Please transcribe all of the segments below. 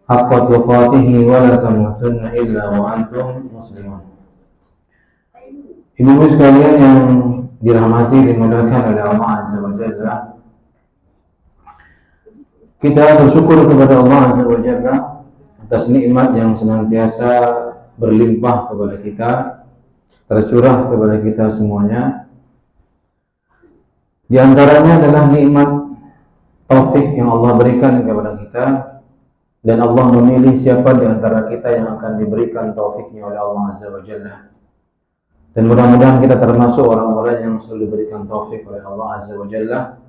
haqqa tuqatihi wa la tamutunna illa wa antum muslimun. Ibu-ibu sekalian yang dirahmati dimudahkan oleh Allah Azza wa Jalla, kita bersyukur kepada Allah Azza wa Jalla atas nikmat yang senantiasa berlimpah kepada kita, tercurah kepada kita semuanya. Di antaranya adalah nikmat taufik yang Allah berikan kepada kita, dan Allah memilih siapa di antara kita yang akan diberikan taufiknya oleh Allah Azza wa Jalla. Dan mudah-mudahan kita termasuk orang-orang yang selalu diberikan taufik oleh Allah Azza wa Jalla,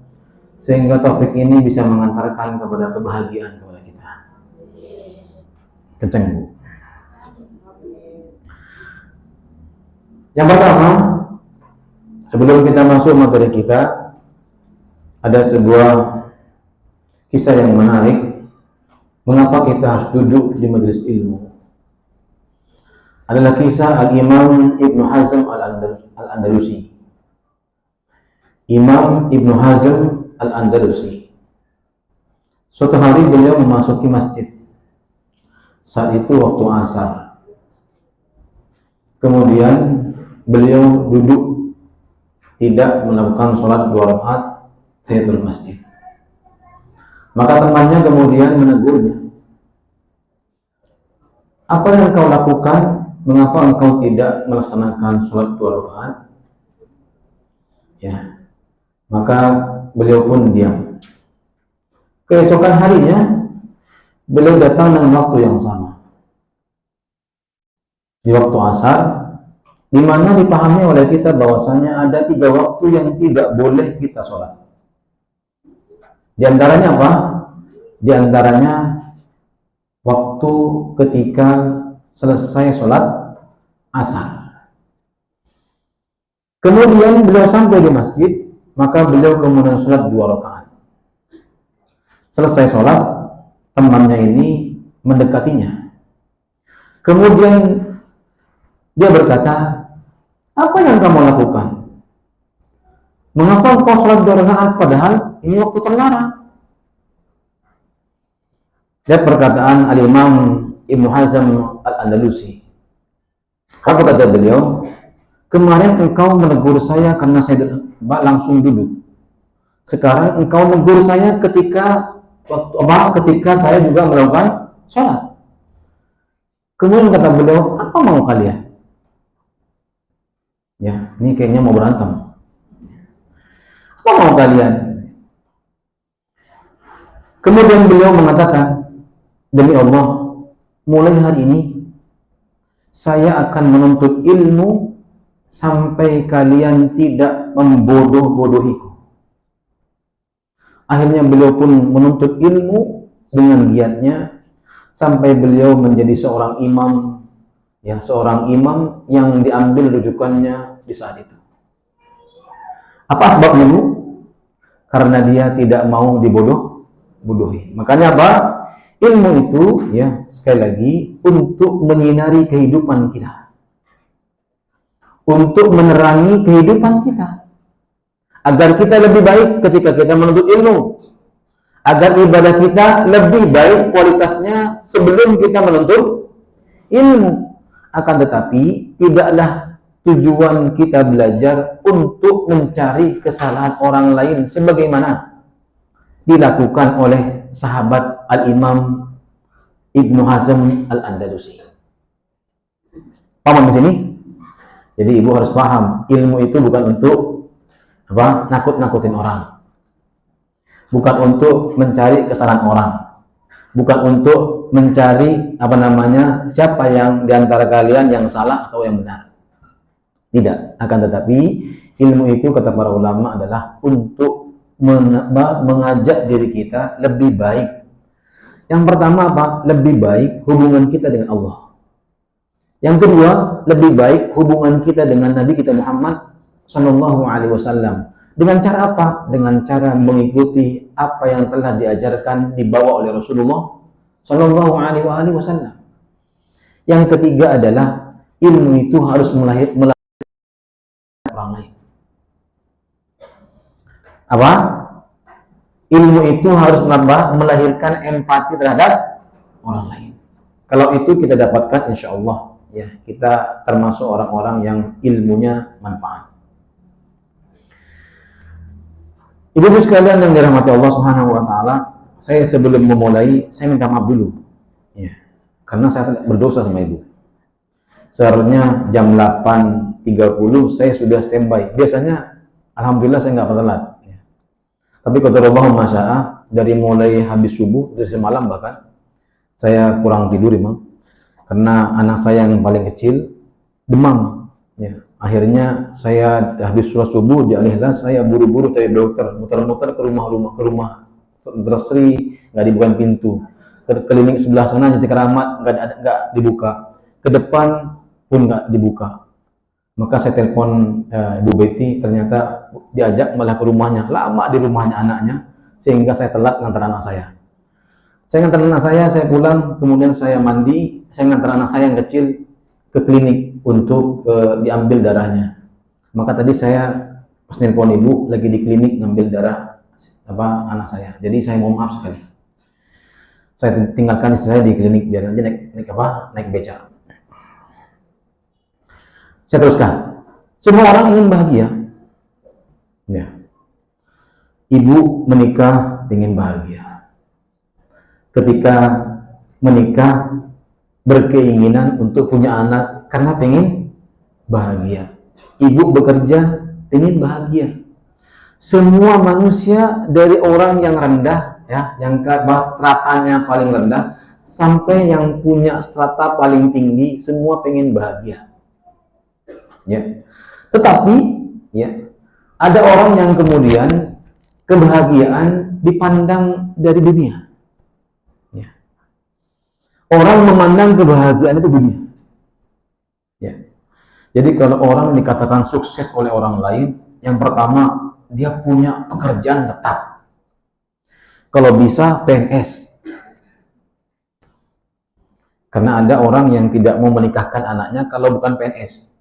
sehingga taufik ini bisa mengantarkan kepada kebahagiaan kepada kita. Kenceng, Bu. Yang pertama, sebelum kita masuk materi kita, ada sebuah kisah yang menarik. Mengapa kita harus duduk di majelis ilmu? Adalah kisah Al-Imam Ibnu Hazm Al-Andalusi. Imam Ibnu Hazm Al-Andalusi. Suatu hari beliau memasuki masjid. Saat itu waktu asar. Kemudian beliau duduk, tidak melakukan sholat 2 rakaat tahiyatul masjid. Maka temannya kemudian menegurnya. Apa yang kau lakukan? Mengapa engkau tidak melaksanakan sholat 2 rakaat? Ya, maka beliau pun diam. Keesokan harinya, beliau datang dengan waktu yang sama, di waktu asar, di mana dipahami oleh kita bahwasanya ada 3 waktu yang tidak boleh kita sholat. Di antaranya apa? Di antaranya waktu ketika selesai sholat asar. Kemudian beliau sampai di masjid, maka beliau kemudian sholat 2 rakaat. Selesai sholat, temannya ini mendekatinya. Kemudian dia berkata, apa yang kamu lakukan? Mengapa engkau sholat 2 rakaat padahal ini waktu terlarang? Lihat perkataan Al-Imam Ibnu Hazm Al-Andalusi. Apa kata beliau? Kemarin engkau menegur saya karena saya langsung duduk. Sekarang engkau menegur saya ketika saya juga melakukan sholat. Kemudian kata beliau, apa mau kalian? Ya, ini kayaknya mau berantem. Apa mau kalian? Kemudian beliau mengatakan, demi Allah, mulai hari ini saya akan menuntut ilmu sampai kalian tidak membodoh-bodohiku. Akhirnya beliau pun menuntut ilmu dengan giatnya sampai beliau menjadi seorang imam, ya, seorang imam yang diambil rujukannya di saat itu. Apa sebabnya, Bu? Karena dia tidak mau dibodoh-bodohi. Makanya apa? Ilmu itu, ya, sekali lagi, untuk menyinari kehidupan kita, untuk menerangi kehidupan kita, agar kita lebih baik ketika kita menuntut ilmu, agar ibadah kita lebih baik kualitasnya sebelum kita menuntut ilmu. Akan tetapi tidaklah tujuan kita belajar untuk mencari kesalahan orang lain sebagaimana dilakukan oleh sahabat Al-Imam Ibnu Hazm Al-Andalusi. Paham di sini? Jadi ibu harus paham, ilmu itu bukan untuk apa? Nakut-nakutin orang. Bukan untuk mencari kesalahan orang. Bukan untuk mencari siapa yang diantara kalian yang salah atau yang benar. Tidak. Akan tetapi ilmu itu kata para ulama adalah untuk mengajak diri kita lebih baik. Yang pertama apa? Lebih baik hubungan kita dengan Allah. Yang kedua, lebih baik hubungan kita dengan Nabi kita Muhammad Sallallahu Alaihi Wasallam. Dengan cara apa? Dengan cara mengikuti apa yang telah diajarkan, dibawa oleh Rasulullah Sallallahu Alaihi Wasallam. Yang ketiga adalah ilmu itu harus melahirkan orang lain. Apa? Ilmu itu harus melahirkan empati terhadap orang lain. Kalau itu kita dapatkan, insya Allah ya kita termasuk orang-orang yang ilmunya manfaat. Ibu-ibu sekalian yang dirahmati Allah Subhanahu wa taala, saya sebelum memulai saya minta maaf dulu. Ya. Karena saya berdosa sama ibu. Seharusnya jam 8.30 saya sudah standby. Biasanya alhamdulillah saya nggak pernah telat. Ya. Tapi qadarullah masya'a, dari mulai habis subuh dari semalam bahkan saya kurang tidur memang. Karena anak saya yang paling kecil demam. Ya. Akhirnya saya habis sholat subuh di Al-Ikhlas, saya buru-buru cari dokter, muter-muter ke rumah terserih, nggak dibuka pintu. Ke klinik sebelah sana Jati Keramat nggak dibuka. Ke depan pun nggak dibuka. Maka saya telepon Bu Betty, ternyata diajak malah ke rumahnya. Lama di rumahnya anaknya, sehingga saya telat ngantar anak saya. Saya ngantar anak saya pulang, kemudian saya mandi, saya ngantar anak saya yang kecil ke klinik untuk diambil darahnya. Maka tadi saya pas nelpon ibu lagi di klinik ngambil darah anak saya. Jadi saya mohon maaf sekali. Saya tinggalkan istri saya di klinik biar nanti naik beca. Saya teruskan. Semua orang ingin bahagia. Ya. Ibu menikah ingin bahagia. Ketika menikah berkeinginan untuk punya anak karena pengen bahagia. Ibu bekerja pengen bahagia. Semua manusia dari orang yang rendah ya, yang stratanya paling rendah sampai yang punya strata paling tinggi, semua pengen bahagia. Ya. Tetapi ya, ada orang yang kemudian kebahagiaan dipandang dari dunia. Ya. Orang memandang kebahagiaan itu dunia. Ya. Jadi kalau orang dikatakan sukses oleh orang lain, yang pertama dia punya pekerjaan tetap. Kalau bisa PNS. Karena ada orang yang tidak mau menikahkan anaknya kalau bukan PNS.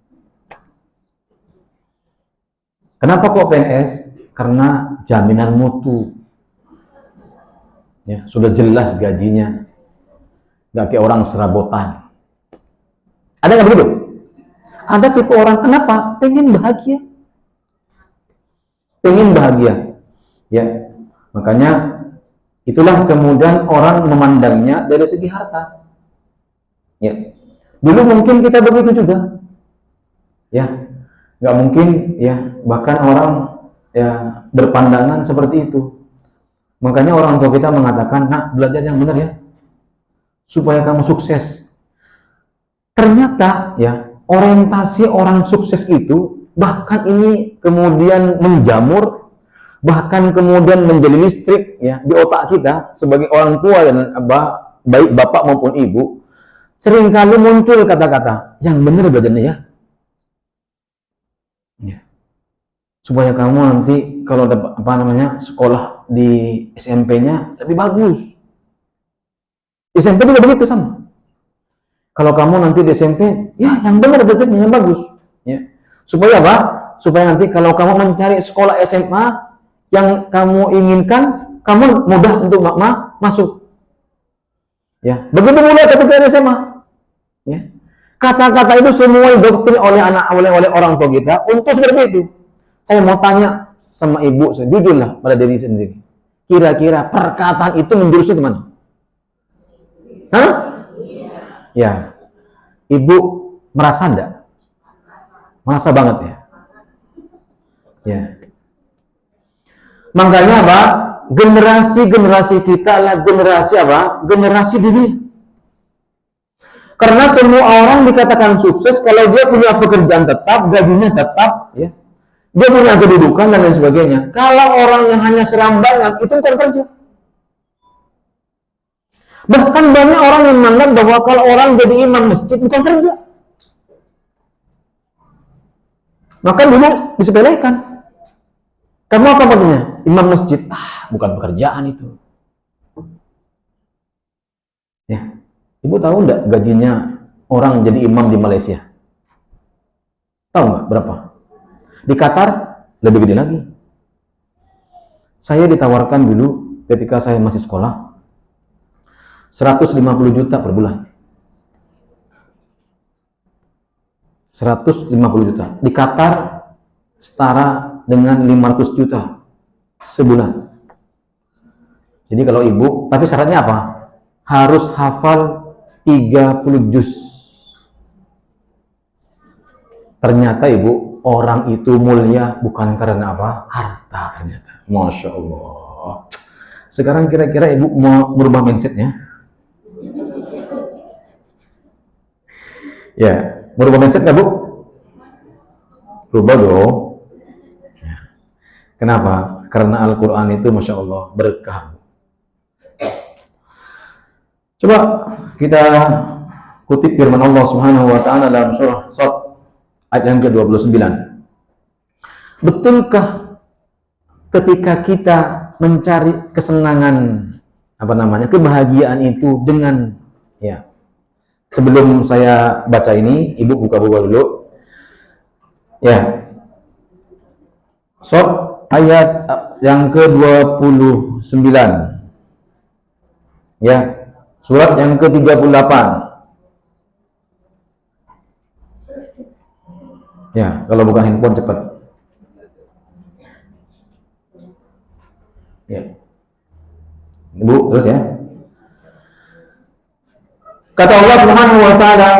Kenapa kok PNS? Karena jaminan mutu. Ya, sudah jelas gajinya. Nggak kayak orang serabotan. Ada nggak begitu? Ada tipe orang, kenapa? Pengen bahagia. Pengen bahagia. Ya, makanya itulah kemudian orang memandangnya dari segi harta. Ya, dulu mungkin kita begitu juga. Ya, nggak mungkin ya, bahkan orang ya berpandangan seperti itu. Makanya orang tua kita mengatakan, nak belajar yang benar ya, supaya kamu sukses. Ternyata ya orientasi orang sukses itu bahkan ini kemudian menjamur, bahkan kemudian menjadi listrik ya di otak kita sebagai orang tua dan baik bapak maupun ibu. Seringkali muncul kata-kata yang benar belajarnya ya. Ya. Supaya kamu nanti kalau ada sekolah di SMP-nya lebih bagus. SMP juga begitu sama. Kalau kamu nanti di SMP, ya yang benar belajarnya yang bagus. Ya. Supaya apa? Supaya nanti kalau kamu mencari sekolah SMA yang kamu inginkan, kamu mudah untuk masuk. Ya, begitu mudah ketika di SMA. Ya. Kata-kata itu semua didoktrin oleh orang tua kita untuk seperti itu. Saya mau tanya sama ibu, jujurlah pada diri sendiri. Kira-kira perkataan itu menjurusnya kemana? Hah? Ya. Ibu merasa enggak? Merasa banget ya? Ya. Makanya apa? Generasi kita adalah generasi apa? Generasi dunia. Karena semua orang dikatakan sukses kalau dia punya pekerjaan tetap, gajinya tetap, ya. Dia punya kedudukan dan lain sebagainya. Kalau orang yang hanya serambangan, itu bukan kerja. Bahkan banyak orang yang menganggap bahwa kalau orang jadi imam masjid bukan kerja. Maka dulu disepelekan. Kamu apa maksudnya? Imam masjid. Bukan pekerjaan itu. Ya. Ibu tahu enggak gajinya orang jadi imam di Malaysia? Tahu nggak berapa? Di Qatar lebih gede lagi. Saya ditawarkan dulu ketika saya masih sekolah. 150 juta per bulan. 150 juta. Di Qatar setara dengan 500 juta sebulan. Jadi kalau ibu, tapi syaratnya apa? Harus hafal 30 juz. Ternyata ibu, orang itu mulia bukan karena apa? Harta ternyata. Masya Allah. Sekarang kira-kira ibu mau merubah mindsetnya? Ya, merubah mindset nggak bu? Rubah dong. Ya. Kenapa? Karena Al-Quran itu Masya Allah berkah. Coba kita kutip firman Allah Subhanahu wa taala dalam surah Shad ayat yang ke-29. Betulkah ketika kita mencari kesenangan kebahagiaan itu dengan sebelum saya baca ini, ibu buka-buka dulu. Ya. Shad ayat yang ke-29. Ya. Surat yang ke-38. Ya, kalau bukan handphone cepat. Ya. Ibu, terus ya. Kata Allah Subhanahu wa taala,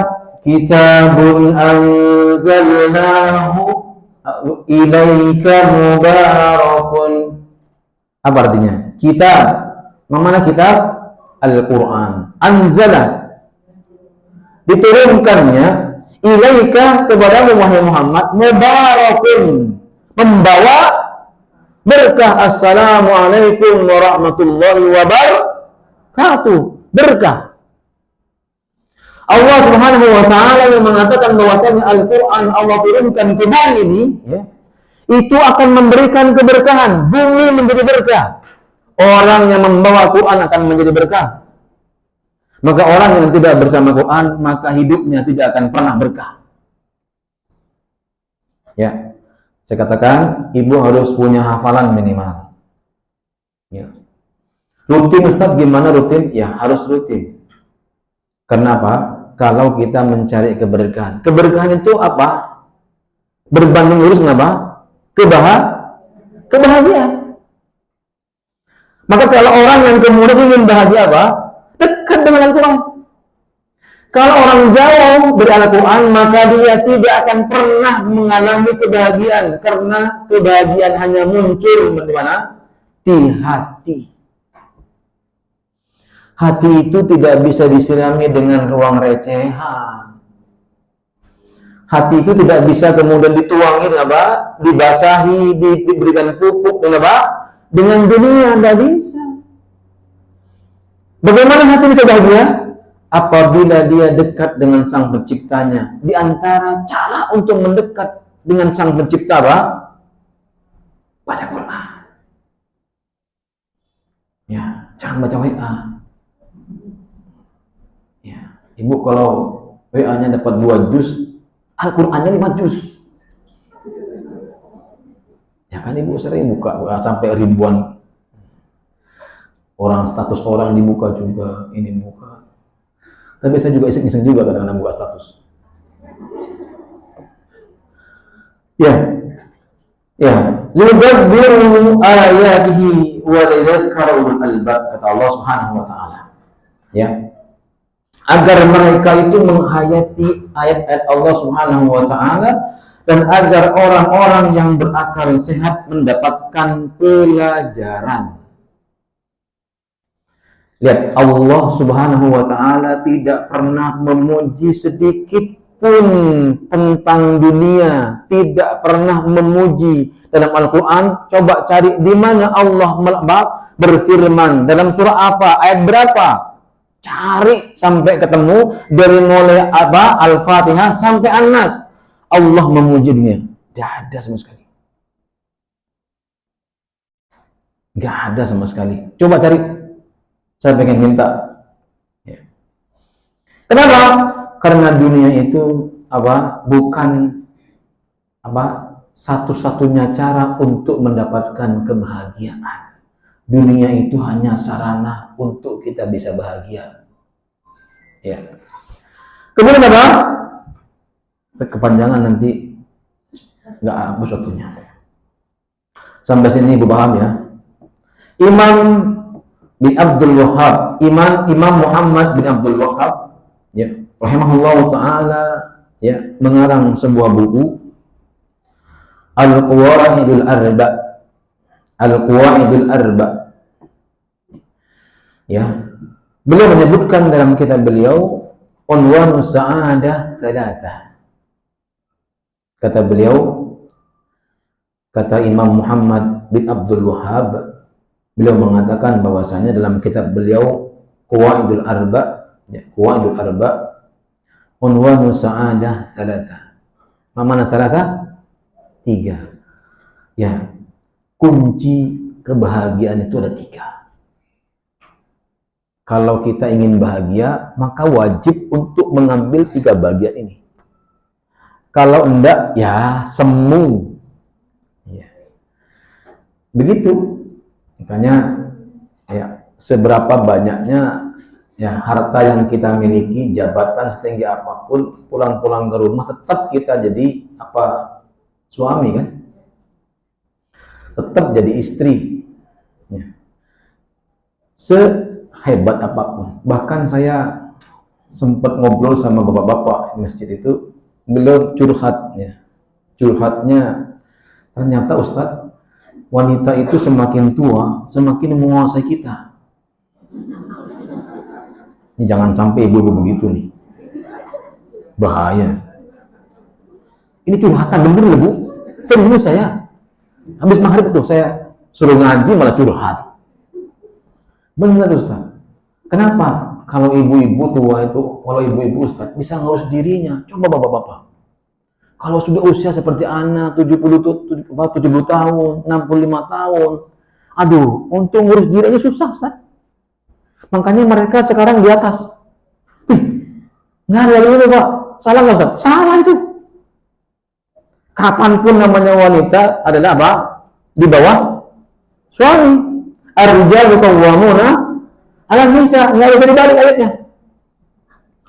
"Kitabun anzalnahu ilaika mubarakun." Apa artinya? Kitab. Mana kitab? Al-Quran. Anzala, diturunkannya, ilaika kepadamu wahai Muhammad, mubarakun, membawa berkah. Assalamualaikum warahmatullahi wabarakatuh. Berkah. Allah Subhanahu wa taala yang mengatakan bahwasanya Al-Quran Allah turunkan ke bumi ini, itu akan memberikan keberkahan. Bumi menjadi berkah. Orang yang membawa Quran akan menjadi berkah. Maka orang yang tidak bersama Quran, maka hidupnya tidak akan pernah berkah. Ya, saya katakan, ibu harus punya hafalan minimal. Ya. Rutin Ustaz, gimana rutin? Ya, harus rutin. Kenapa? Kalau kita mencari keberkahan. Keberkahan itu apa? Berbanding lurus apa? Kebahagiaan. Maka kalau orang yang kemudian ingin bahagia apa? Dekat dengan Al-Quran. Kalau orang jauh dari Al-Quran, maka dia tidak akan pernah mengalami kebahagiaan. Karena kebahagiaan hanya muncul di mana? Di hati. Hati itu tidak bisa disirami dengan ruang recehan. Hati itu tidak bisa kemudian dituangi dengan apa? Dibasahi, diberikan pupuk dengan apa? Dengan dunia, tidak bisa. Bagaimana hati bisa bahagia? Apabila dia dekat dengan Sang Penciptanya. Di antara cara untuk mendekat dengan Sang Pencipta apa? Baca Quran. Ya, jangan baca WA. Ya, ibu kalau WA-nya dapat 2 juz, Al-Qur'annya 5 juz. Ya kan ibu sering buka sampai ribuan orang, status orang dibuka juga, ini buka. Tapi saya juga iseng-iseng juga kadang-kadang buka status. Ya, liyudabbiru ayatihi wa liyadhakkaru ulul albab, kata Allah Subhanahu wa taala. Ya. Agar mereka itu menghayati ayat-ayat Allah Subhanahu wa taala dan agar orang-orang yang berakal sehat mendapatkan pelajaran. Lihat, Allah Subhanahu wa taala tidak pernah memuji sedikit pun tentang dunia, tidak pernah memuji dalam Al-Qur'an. Coba cari di mana Allah berfirman, dalam surah apa, ayat berapa? Cari sampai ketemu, dari mulai apa? Al-Fatihah sampai An-Nas. Allah memuji dunia. Tidak ada sama sekali. Tidak ada sama sekali. Coba cari. Saya pengen minta. Ya. Kenapa? Karena dunia itu bukan satu-satunya cara untuk mendapatkan kebahagiaan. Dunia itu hanya sarana untuk kita bisa bahagia. Ya. Kemudian apa? Kepanjangan nanti nggak habis waktunya. Sampai sini ibu paham ya. Imam bin Abdul Wahhab, Imam Muhammad bin Abdul Wahhab, ya, rahimahullah taala, ya, mengarang sebuah buku Al-Qawaidul Arba. Al-Qawaidul Arba. Ya. Beliau menyebutkan dalam kitab beliau Unwanus Sa'adah Tsalatsa. Kata beliau, kata Imam Muhammad bin Abdul Wahhab, beliau mengatakan bahwasanya dalam kitab beliau Qawaidul Arba, ya, Qawaidul Arba, Unwanus Sa'adah Tsalatsa. Mana tsalatsa? 3. Ya, kunci kebahagiaan itu ada 3. Kalau kita ingin bahagia, maka wajib untuk mengambil 3 bagian ini. Kalau enggak, ya semu. Ya. Begitu. Makanya, ya, seberapa banyaknya ya harta yang kita miliki, jabatan setinggi apapun, pulang-pulang ke rumah tetap kita jadi apa? Suami kan? Tetap jadi istri. Ya. Hebat apapun. Bahkan saya sempat ngobrol sama bapak-bapak di masjid itu, beliau curhat, ya. Curhatnya, ternyata Ustadz, wanita itu semakin tua, semakin menguasai kita. Ini jangan sampai ibu-ibu begitu nih. Bahaya. Ini curhatan bener loh Bu. Serius saya. Habis maghrib tuh saya suruh ngaji malah curhat. Benar Ustaz. Kenapa? Kalau ibu-ibu tua itu, kalau ibu-ibu Ustaz bisa ngurus dirinya. Coba bapak-bapak. Kalau sudah usia seperti anak 70 tahun, 65 tahun. Aduh, untuk ngurus dirinya susah Ustaz. Makanya mereka sekarang di atas. Nggak ada ini Pak. Salah nggak Ustaz? Salah itu. Kapanpun namanya wanita adalah apa? Di bawah suami. Ar-rijalu qawwamuna 'alan nisa, nggak bisa dibalik ayatnya.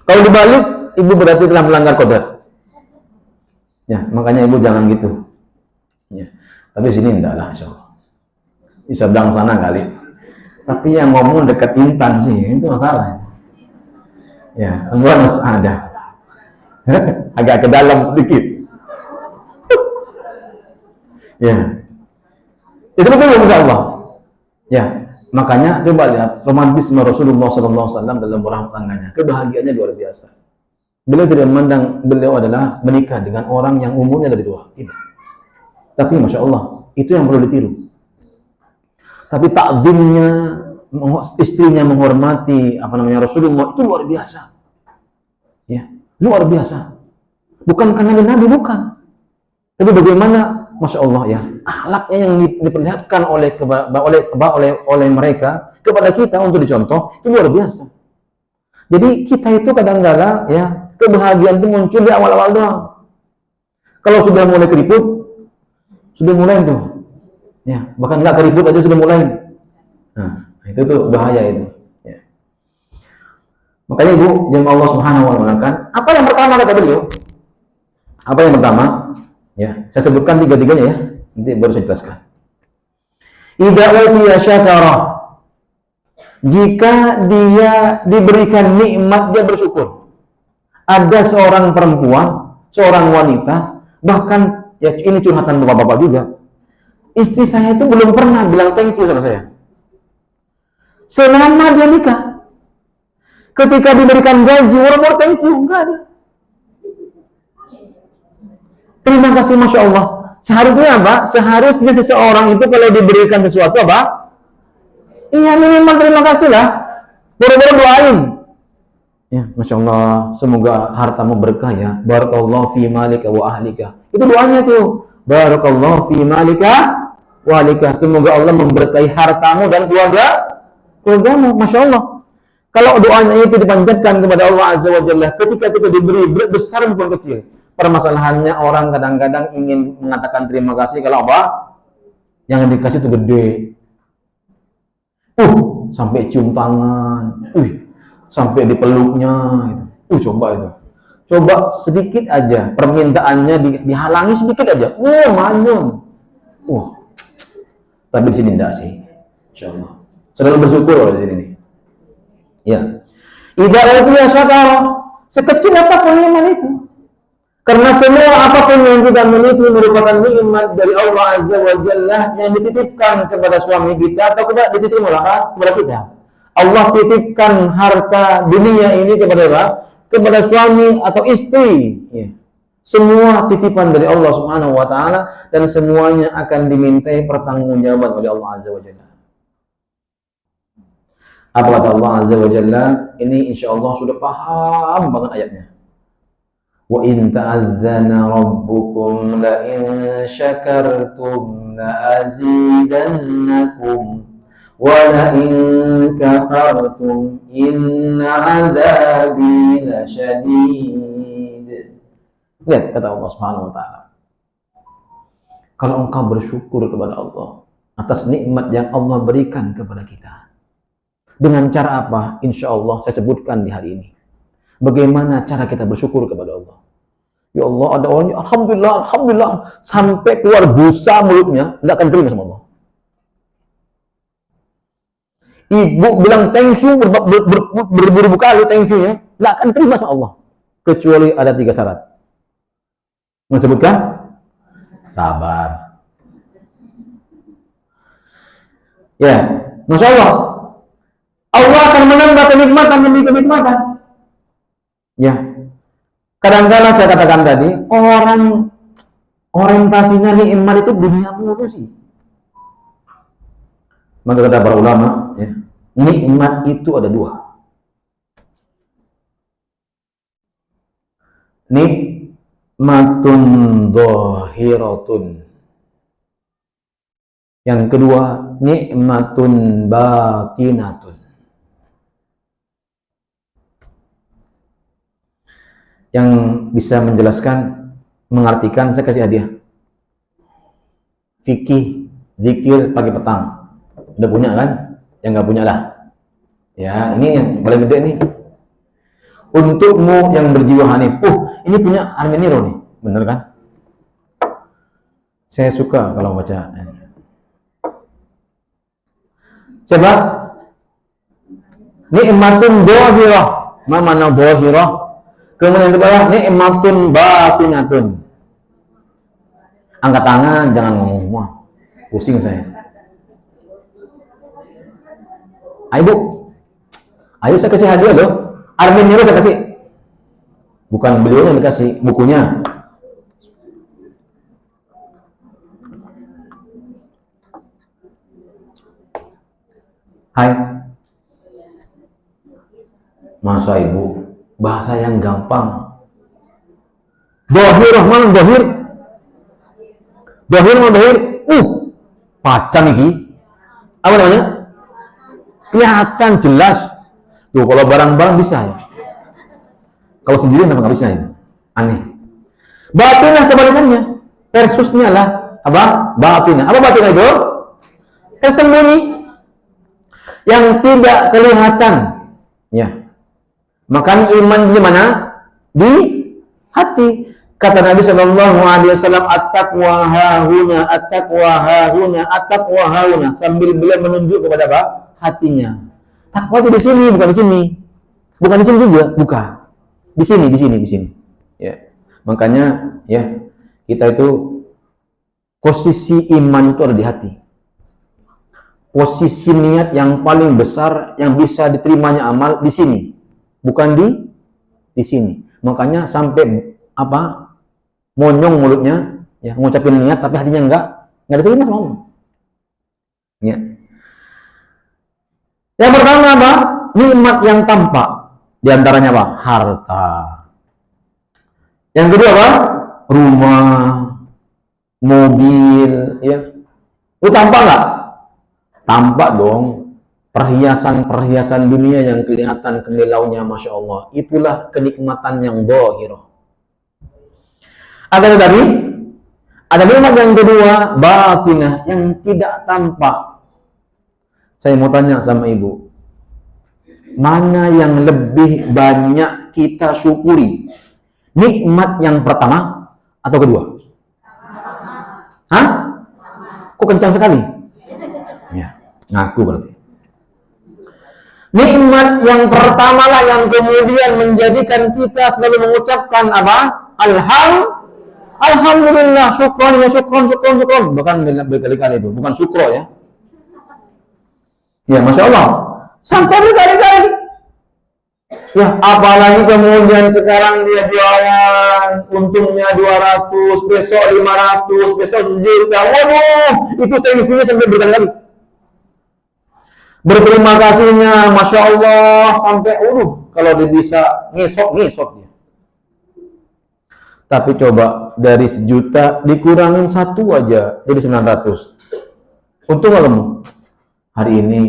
Kalau dibalik, ibu berarti telah melanggar kodrat. Ya, makanya ibu jangan gitu. Ya. Tapi sini enggak lah, insyaallah. Di seberang sana kali. Tapi yang ngomong dekat Intan sih, itu masalah. Ya, enggak ada. Agak ke dalam sedikit. Ya. Ya seperti itu insyaallah. Ya, makanya coba lihat romantisme Rasulullah SAW dalam rumah tangganya. Kebahagiaannya luar biasa. Beliau tidak memandang beliau adalah menikah dengan orang yang umurnya lebih tua. Tidak. Tapi Masya Allah, itu yang perlu ditiru. Tapi takdimnya, istrinya menghormati Rasulullah itu luar biasa. Ya, luar biasa. Bukan karena Nabi, bukan. Tapi bagaimana, Masya Allah ya, akhlaknya yang diperlihatkan oleh mereka kepada kita untuk dicontoh itu luar biasa. Jadi kita itu kadang-kala ya kebahagiaan itu muncul di awal-awal doang. Kalau sudah mulai keriput, sudah mulai tuh, ya bahkan nggak keriput aja sudah mulai. Nah itu tuh bahaya itu. Ya. Makanya Ibu, jangan Allah Subhanahu Wa Taala kan. Apa yang pertama kata beliau? Apa yang pertama? Ya, saya sebutkan tiga-tiganya ya. Nanti baru saya jelaskan. Idza utiya syakara. Jika dia diberikan nikmat, dia bersyukur. Ada seorang perempuan, seorang wanita, bahkan ya ini curhatan bapak-bapak juga. Istri saya itu belum pernah bilang thank you sama saya. Selama dia nikah. Ketika diberikan gaji, orang-orang thank you, enggak ada. Terima kasih, Masya Allah. Seharusnya apa? Seharusnya seseorang itu kalau diberikan sesuatu apa? Iya, minimal terima kasih lah. Boro-boro doain. Ya, Masya Allah. Semoga hartamu berkah ya. Barakallahu fi malika wa ahlika. Itu doanya tuh. Barakallahu fi malika wa ahlika. Semoga Allah memberkahi hartamu dan keluargamu. Masya Allah. Kalau doanya itu dipanjatkan kepada Allah Azza wa Jalla, ketika kita diberi besar maupun kecil. Permasalahannya orang kadang-kadang ingin mengatakan terima kasih kalau apa? Yang dikasih itu gede. Sampai cium tangan. sampai dipeluknya gitu. Coba itu. Coba sedikit aja permintaannya dihalangi sedikit aja. Manyun. Tapi di sini enggak sih. Insyaallah. Selalu bersyukur di sini nih. Ya. Idza utiya syakara, sekecil apapun iman itu. Karena semua apapun yang kita miliki merupakan nikmat dari Allah Azza wa Jalla yang dititipkan kepada suami kita atau dititipkan kepada kita. Allah titipkan harta dunia ini kepada suami atau istri. Ya. Semua titipan dari Allah Subhanahu wa taala dan semuanya akan dimintai pertanggungjawaban oleh Allah Azza wa Jalla. Apa kata Allah Azza wa Jalla? Ini insyaallah sudah paham banget ayatnya. Wa in ta'adzana rabbukum la in syakartum la azidannakum wa la in kafartum inna 'adzabi lasyadid. Lihat kata Allah Subhanahu wa taala. Kalau engkau bersyukur kepada Allah atas nikmat yang Allah berikan kepada kita. Dengan cara apa? Insya Allah saya sebutkan di hari ini. Bagaimana cara kita bersyukur kepada Allah? Ya Allah, ada orang Alhamdulillah sampai keluar busa mulutnya, tidak akan terima sama Allah. Ibu bilang thank you beribu-ribu kali thank you ya, tidak akan terima sama Allah. Kecuali ada 3 syarat. Menyebutkan sabar. Ya, Masya Allah. Allah akan menambah kenikmatan demi kenikmatan. Ya. Kadang-kadang saya katakan tadi, orang orientasinya nikmat itu dunia mulu sih. Maka kata para ulama, ya, nikmat itu ada 2. Nikmatun dhahiratun. Yang kedua, nikmatun batinatun. Yang bisa menjelaskan, mengartikan, saya kasih hadiah. Fikih, zikir pagi petang. Udah punya kan? Yang nggak punya lah. Ya, ini yang paling gede nih. Untukmu yang berjiwa hanif. Ini punya Armeniro nih. Bener kan? Saya suka kalau baca. Coba. Nikmatun dhahirah. Ma mana dhahirah? Kemudian ke bawah, nikmatun batinatun. Angkat tangan, jangan ngomong. Wah, pusing saya. Ayo Bu. Ayo saya kasih hadiah loh. Armin Niro saya kasih. Bukan beliau yang dikasih, bukunya. Hai. Masa Ibu? Bahasa yang gampang. Dhahir, mana dhahir? Dhahir, mana dhahir? Padang iki. Apa namanya? Kelihatan jelas. Tuh, kalau barang-barang bisa ya. Kalau sendiri memang nggak bisa ya. Aneh. Batinah kebalikannya. Versusnya lah apa? Batinah. Apa batinah itu? Tersembunyi. Yang tidak kelihatan. Ya. Makanya iman di mana? Di hati. Kata Nabi Shallallahu Alaihi Wasallam, at-taqwa hahuna, at-taqwa hahuna, at-taqwa hahuna. Sambil beliau menunjuk kepada apa? Hatinya. Takwa itu di sini, bukan di sini. Bukan di sini juga, bukan. Di sini. Ya. Makanya ya kita itu posisi iman itu ada di hati. Posisi niat yang paling besar yang bisa diterimanya amal di sini. Bukan di sini. Makanya sampai apa? Monyong mulutnya, ya, ngucapin niat tapi hatinya enggak diterima sama Allah. Ya. Yang pertama apa? Nikmat yang tampak. Di antaranya apa? Harta. Yang kedua apa? Rumah, mobil, ya. Itu tampak enggak? Tampak dong. Perhiasan dunia yang kelihatan kemilaunya, Masya Allah. Itulah kenikmatan yang dhahirah. Ada tadi, ada nikmat yang kedua, batinah, yang tidak tampak. Saya mau tanya sama Ibu. mana yang lebih banyak kita syukuri? Nikmat yang pertama atau kedua? Hah? Kok kencang sekali? Ya, ngaku berarti. Nikmat yang pertama lah yang kemudian menjadikan kita selalu mengucapkan apa? Alhamdulillah, syukron ya syukron. Bahkan berkali-kali itu, bukan syukro ya. Ya, Masya Allah. Sampai berkali-kali. Ya, apalagi kemudian sekarang dia jualan, untungnya 200, besok 500, besok 1 juta. Waduh, itu tensinya sampai berkali-kali. Berterima kasihnya, Masya Allah, sampai kalau dia bisa ngesok dia. Tapi coba dari 1 juta dikurangin 1 aja jadi 900. Untung nggak kamu? Hari ini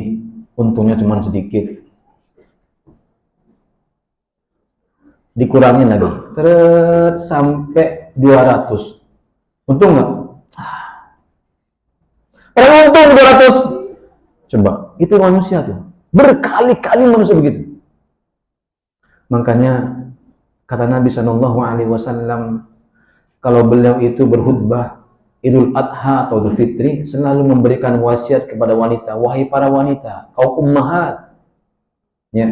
untungnya cuma sedikit. Dikurangin lagi, sampai 200. Untung nggak? Untung 200. Coba, itu manusia tuh. Berkali-kali manusia begitu. Makanya kata Nabi Shallallahu Alaihi Wasallam, kalau beliau itu berkhutbah Idul Adha atau Idul Fitri, selalu memberikan wasiat kepada wanita, wahai para wanita, kaum ummahat, ya,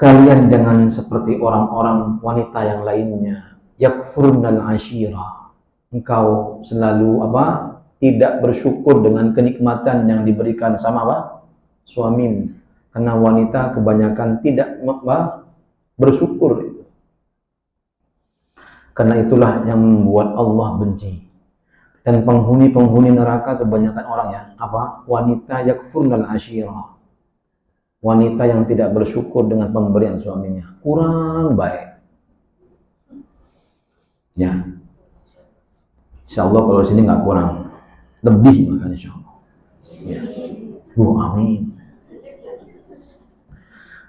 kalian jangan seperti orang-orang wanita yang lainnya, yakfurnal ashira, engkau selalu tidak bersyukur dengan kenikmatan yang diberikan sama suamimu, karena wanita kebanyakan tidak bersyukur itu. Karena itulah yang membuat Allah benci. Dan penghuni neraka kebanyakan orang ya, wanita yakfurnal ashira. Wanita yang tidak bersyukur dengan pemberian suaminya, kurang baik. Ya. Insyaallah kalau sini nggak kurang, lebih bahkan insyaallah. Ya. Bu, amin.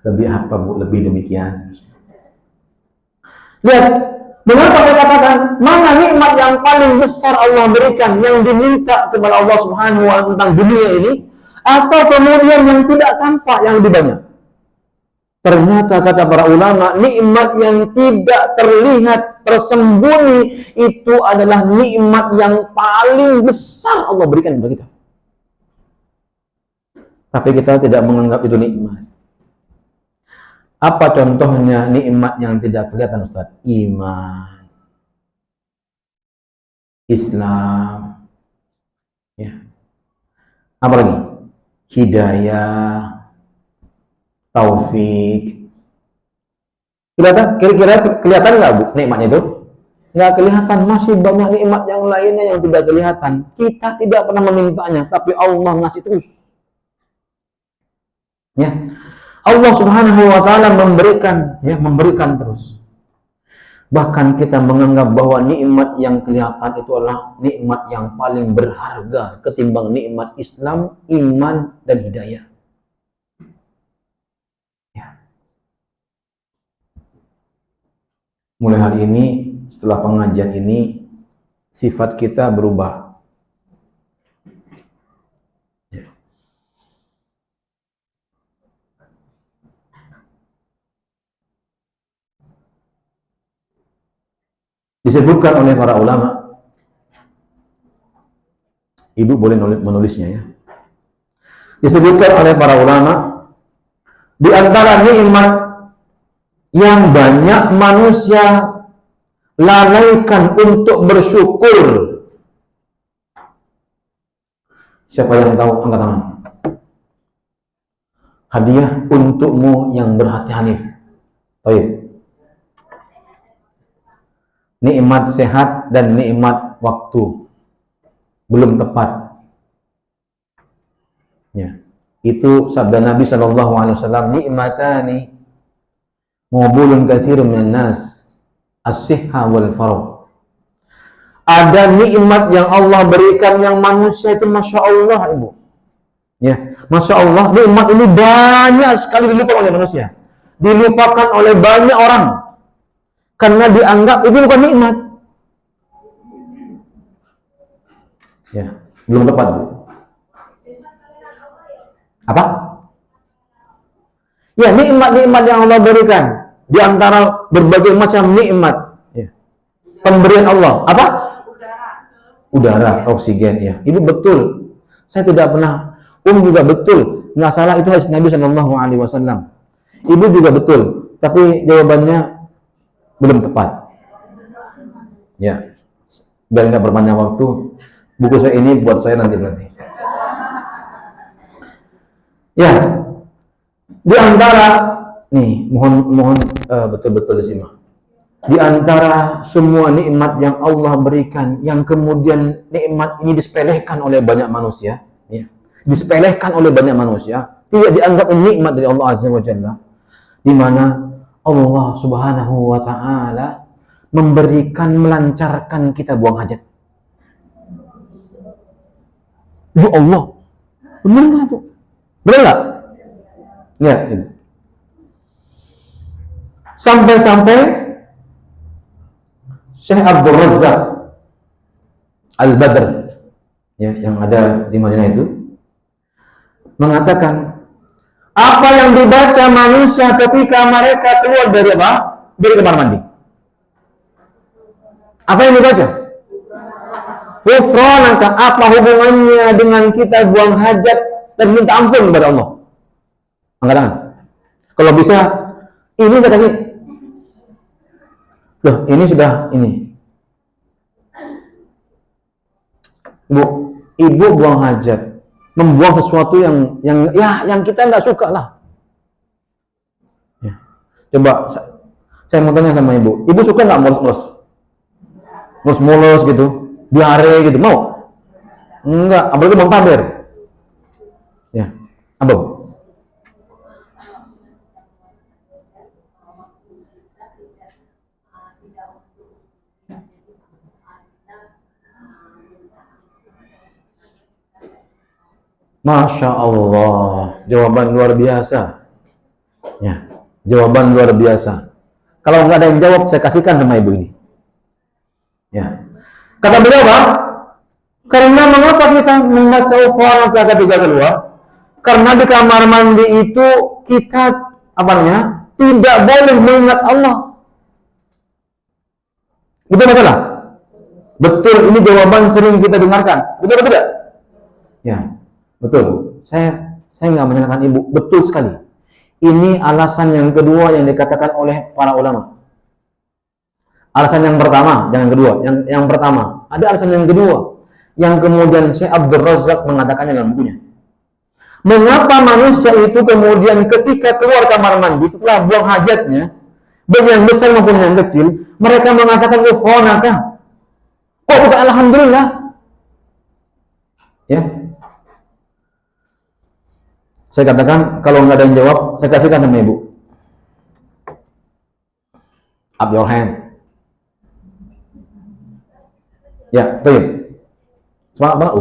Lebih apa Bu? Lebih demikian. Lihat, mengapa saya katakan mana nikmat yang paling besar Allah berikan yang diminta kepada Allah Subhanahu wa Ta'ala tentang dunia ini, atau kemudian yang tidak tampak yang lebih banyak? Ternyata kata para ulama, nikmat yang tidak terlihat, tersembunyi, itu adalah nikmat yang paling besar Allah berikan kepada kita. Tapi kita tidak menganggap itu nikmat. Apa contohnya nikmat yang tidak kelihatan, Ustaz? Iman, Islam, ya. Apa lagi? Hidayah, taufik. Kira-kira kelihatan nggak Bu nikmatnya itu? Nggak kelihatan. Masih banyak nikmat yang lainnya yang tidak kelihatan. Kita tidak pernah memintanya, tapi Allah ngasih terus. Ya, Allah Subhanahu wa Ta'ala memberikan terus. Bahkan kita menganggap bahwa nikmat yang kelihatan itu adalah nikmat yang paling berharga ketimbang nikmat Islam, iman, dan hidayah. Ya. Mulai hari ini, setelah pengajian ini, sifat kita berubah. Disebutkan oleh para ulama, Ibu boleh menulisnya ya. Disebutkan oleh para ulama, di antara nikmat yang banyak manusia lalaikan untuk bersyukur. Siapa yang tahu, angkat tangan. Hadiah untukmu yang berhati hanif. Baik. Nikmat sehat dan nikmat waktu belum tepat. Ya, itu sabda Nabi Shallallahu Alaihi Wasallam, nikmatani mubulun katsirun minan nas, as-sihha wal faragh. Ada nikmat yang Allah berikan yang manusia itu, Masya Allah, Ibu. Ya, Masya Allah, nikmat ini banyak sekali dilupakan oleh manusia, dilupakan oleh banyak orang. Karena dianggap itu bukan nikmat. Ya, belum tepat Bu. Apa? Ya, nikmat-nikmat yang Allah berikan di antara berbagai macam nikmat, ya. Pemberian Allah. Apa? Udara, oksigen, ya. Ibu betul. Saya tidak pernah. Juga betul. Nggak salah, itu hadis Nabi Shallallahu Alaihi Wasallam. Ibu juga betul. Tapi jawabannya belum tepat. Ya. Biar nggak berpanjang waktu, buku saya ini buat saya nanti berarti. Ya. Di antara nih, mohon betul-betul disimak. Di antara semua nikmat yang Allah berikan, yang kemudian nikmat ini disepelekan oleh banyak manusia, ya. Disepelekan oleh banyak manusia, tidak dianggap nikmat dari Allah Azza wa Jalla, di mana Allah Subhanahu wa taala memberikan, melancarkan kita buang hajat. Ya Allah. Benar enggak, Bu? Benar enggak? Ya, Ibu. Sampai-sampai Syekh Abdul Razzaq Al-Badr, ya, yang ada di Madinah itu, mengatakan apa yang dibaca manusia ketika mereka keluar dari apa? Dari kamar mandi. Apa yang dibaca? Ghufranaka. Apa hubungannya dengan kita buang hajat dan minta ampun kepada Allah? Angkat tangan. Kalau bisa, ini saya kasih. Loh, ini sudah ini. Ibu buang hajat, membuang sesuatu yang kita nggak suka lah. Ya. Coba saya mau tanya sama ibu. Ibu suka nggak mulus gitu, diare gitu, mau? Enggak, apalagi mau taber. Ya, apa? Masya Allah, jawaban luar biasa. Ya, jawaban luar biasa. Kalau nggak ada yang jawab, saya kasihkan sama ibu ini. Ya, kata beliau apa? Karena mengapa kita membaca ghufranaka ketika keluar? Karena di kamar mandi itu kita tidak boleh mengingat Allah. Betul masalah? Betul, ini jawaban sering kita dengarkan. Betul atau tidak? Ya. Betul, saya nggak menyalahkan ibu, betul sekali. Ini alasan yang kedua yang dikatakan oleh para ulama. Alasan yang pertama, jangan kedua. Yang pertama, ada alasan yang kedua, yang kemudian Syekh Abdul Razzaq mengatakannya dalam bukunya. Mengapa manusia itu kemudian ketika keluar kamar mandi setelah buang hajatnya, baik yang besar maupun yang kecil, mereka mengatakan ghufranaka. Kok bukan alhamdulillah? Ya. Saya katakan, kalau nggak ada yang jawab, saya kasihkan sama ibu. Up your hand. Ya, baik. Semangat banget,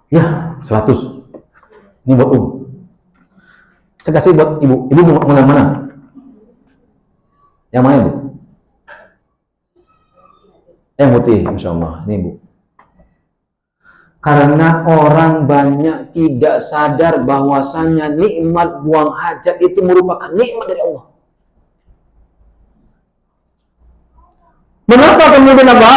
Ya, 100. Ini buat Saya kasih buat ibu. Ibu mau yang mana? Yang mana, Bu? Yang putih, Masya Allah. Ini, Bu. Karena orang banyak tidak sadar bahwasannya nikmat buang hajat itu merupakan nikmat dari Allah. Mengapa kemudian apa?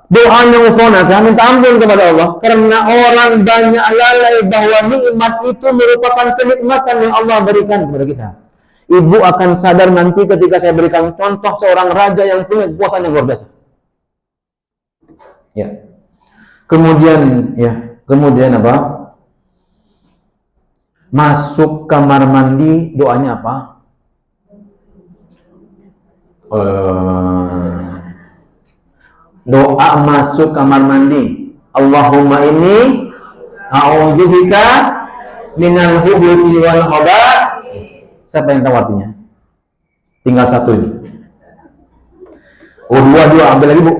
Doanya ghufranaka, minta ampun kepada Allah. Karena orang banyak lalai bahwa nikmat itu merupakan kenikmatan yang Allah berikan kepada kita. Ibu akan sadar nanti ketika saya berikan contoh seorang raja yang punya kekuasaan yang luar biasa. Ya. Kemudian apa? Masuk kamar mandi, doanya apa? Doa masuk kamar mandi. Allahumma inni a'udzubika minal khubuthi wal khaba'ith. Siapa yang tahu artinya? Tinggal satu ini. Dua, ambil lagi, Bu.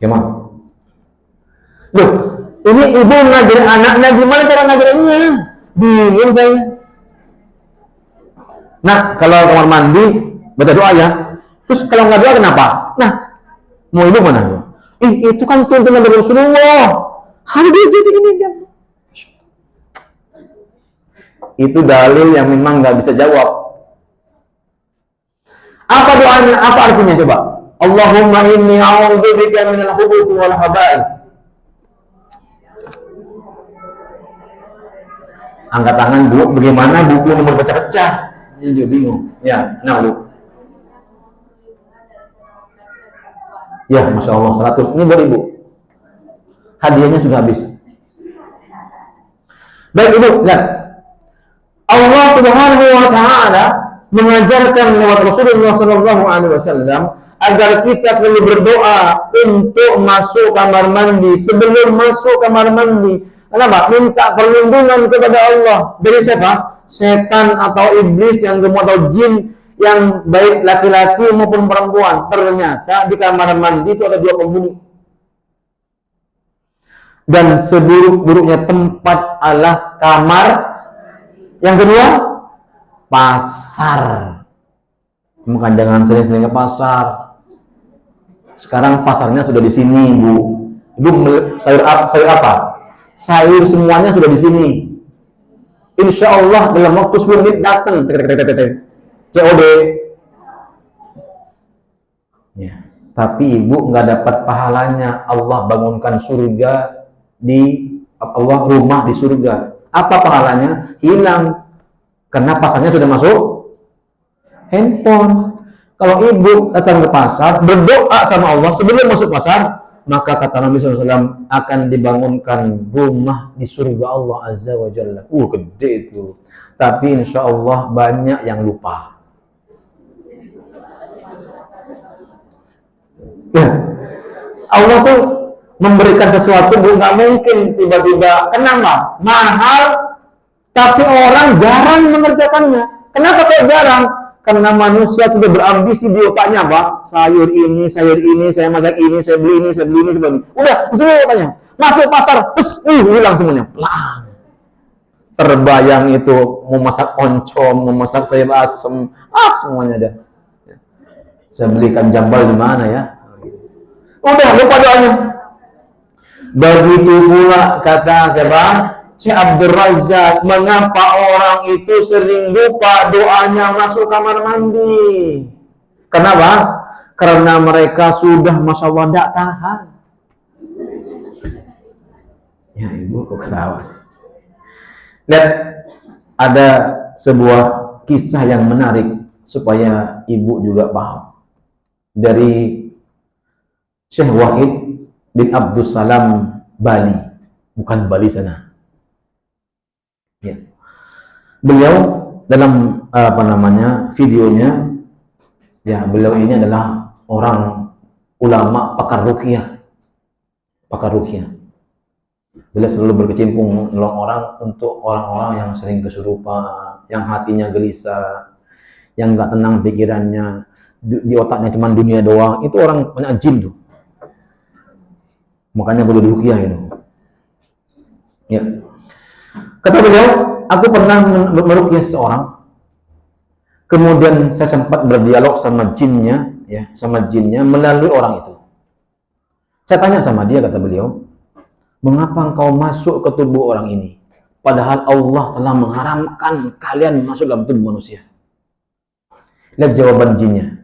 Gimana? Loh, ini ibu ngajarin anaknya, gimana cara ngajarinnya? Bingung saya. Nah, kalau kamar mandi, baca doa ya. Terus kalau nggak doa kenapa? Nah, mau ibu mana? Itu kan tuntunan dari Rasulullah. Hari dia jadi ini dia. Itu dalil yang memang nggak bisa jawab. Apa doanya? Apa artinya coba? Allahumma inni a'udzubika minal khubuthi wal khaba'ith. Angkat tangan Bu, bagaimana buku nomor pecah-pecah? Ini juga bingung. Ya, nah Bu. Ya, Masya Allah, 100. Ini buat Ibu. Hadiahnya sudah habis. Baik Ibu, lihat. Allah Subhanahu wa Ta'ala mengajarkan lewat Rasulullah Sallallahu Alaihi Wasallam agar kita selalu berdoa untuk masuk kamar mandi. Sebelum masuk kamar mandi, kenapa? Minta perlindungan kepada Allah dari siapa? Setan atau iblis yang gemuk atau jin yang baik laki-laki maupun perempuan. Ternyata di kamar mandi itu ada 2 penghuni. Dan seburuk-buruknya tempat adalah kamar. Yang kedua, pasar. Bukan jangan sering-sering ke pasar. Sekarang pasarnya sudah di sini, Bu. Ibu sayur apa? Sayur semuanya sudah di sini. Insya Allah dalam waktu 10 menit datang. COD. Ya. Tapi ibu nggak dapat pahalanya. Allah bangunkan surga Allah rumah di surga. Apa pahalanya? Hilang. Karena pasarnya sudah masuk handphone. Kalau ibu datang ke pasar, berdoa sama Allah sebelum masuk pasar, maka kata Nabi SAW akan dibangunkan rumah di surga Allah Azza wa Jalla. Gede itu. Tapi insya Allah banyak yang lupa. Ya. Allah tuh memberikan sesuatu nggak mungkin tiba-tiba. Kenapa? Mahal, tapi orang jarang mengerjakannya. Kenapa kok jarang? Karena manusia sudah berambisi di otaknya, Pak. Sayur ini, saya masak ini, saya beli ini, saya beli ini, saya beli. Udah, di sini otaknya. Masuk pasar, terus hilang semuanya. Pelan. Terbayang itu mau masak oncom, mau masak sayur asem, semuanya ada. Saya belikan jambal di mana ya? Udah, lupa doanya. Begitu pula kata siapa? Syekh Abdul Razak, mengapa orang itu sering lupa doanya masuk kamar mandi? Kenapa? Karena mereka sudah Masya Allah tidak tahan. Ya ibu kok ketawa. Lihat, ada sebuah kisah yang menarik supaya ibu juga paham. Dari Syekh Wahid bin Abdul Salam Bali, bukan Bali sana. Ya. Beliau dalam videonya, ya beliau ini adalah orang ulama pakar ruqyah. Beliau selalu berkecimpung menolong orang untuk orang-orang yang sering kesurupan, yang hatinya gelisah, yang nggak tenang pikirannya, di otaknya cuma dunia doang. Itu orang banyak jin tuh. Makanya boleh diruqyah itu. Ya. Kata beliau, aku pernah meruqyah seorang. Kemudian saya sempat berdialog sama jinnya, melalui orang itu. Saya tanya sama dia, kata beliau, mengapa engkau masuk ke tubuh orang ini? Padahal Allah telah mengharamkan kalian masuk dalam tubuh manusia. Lihat jawaban jinnya.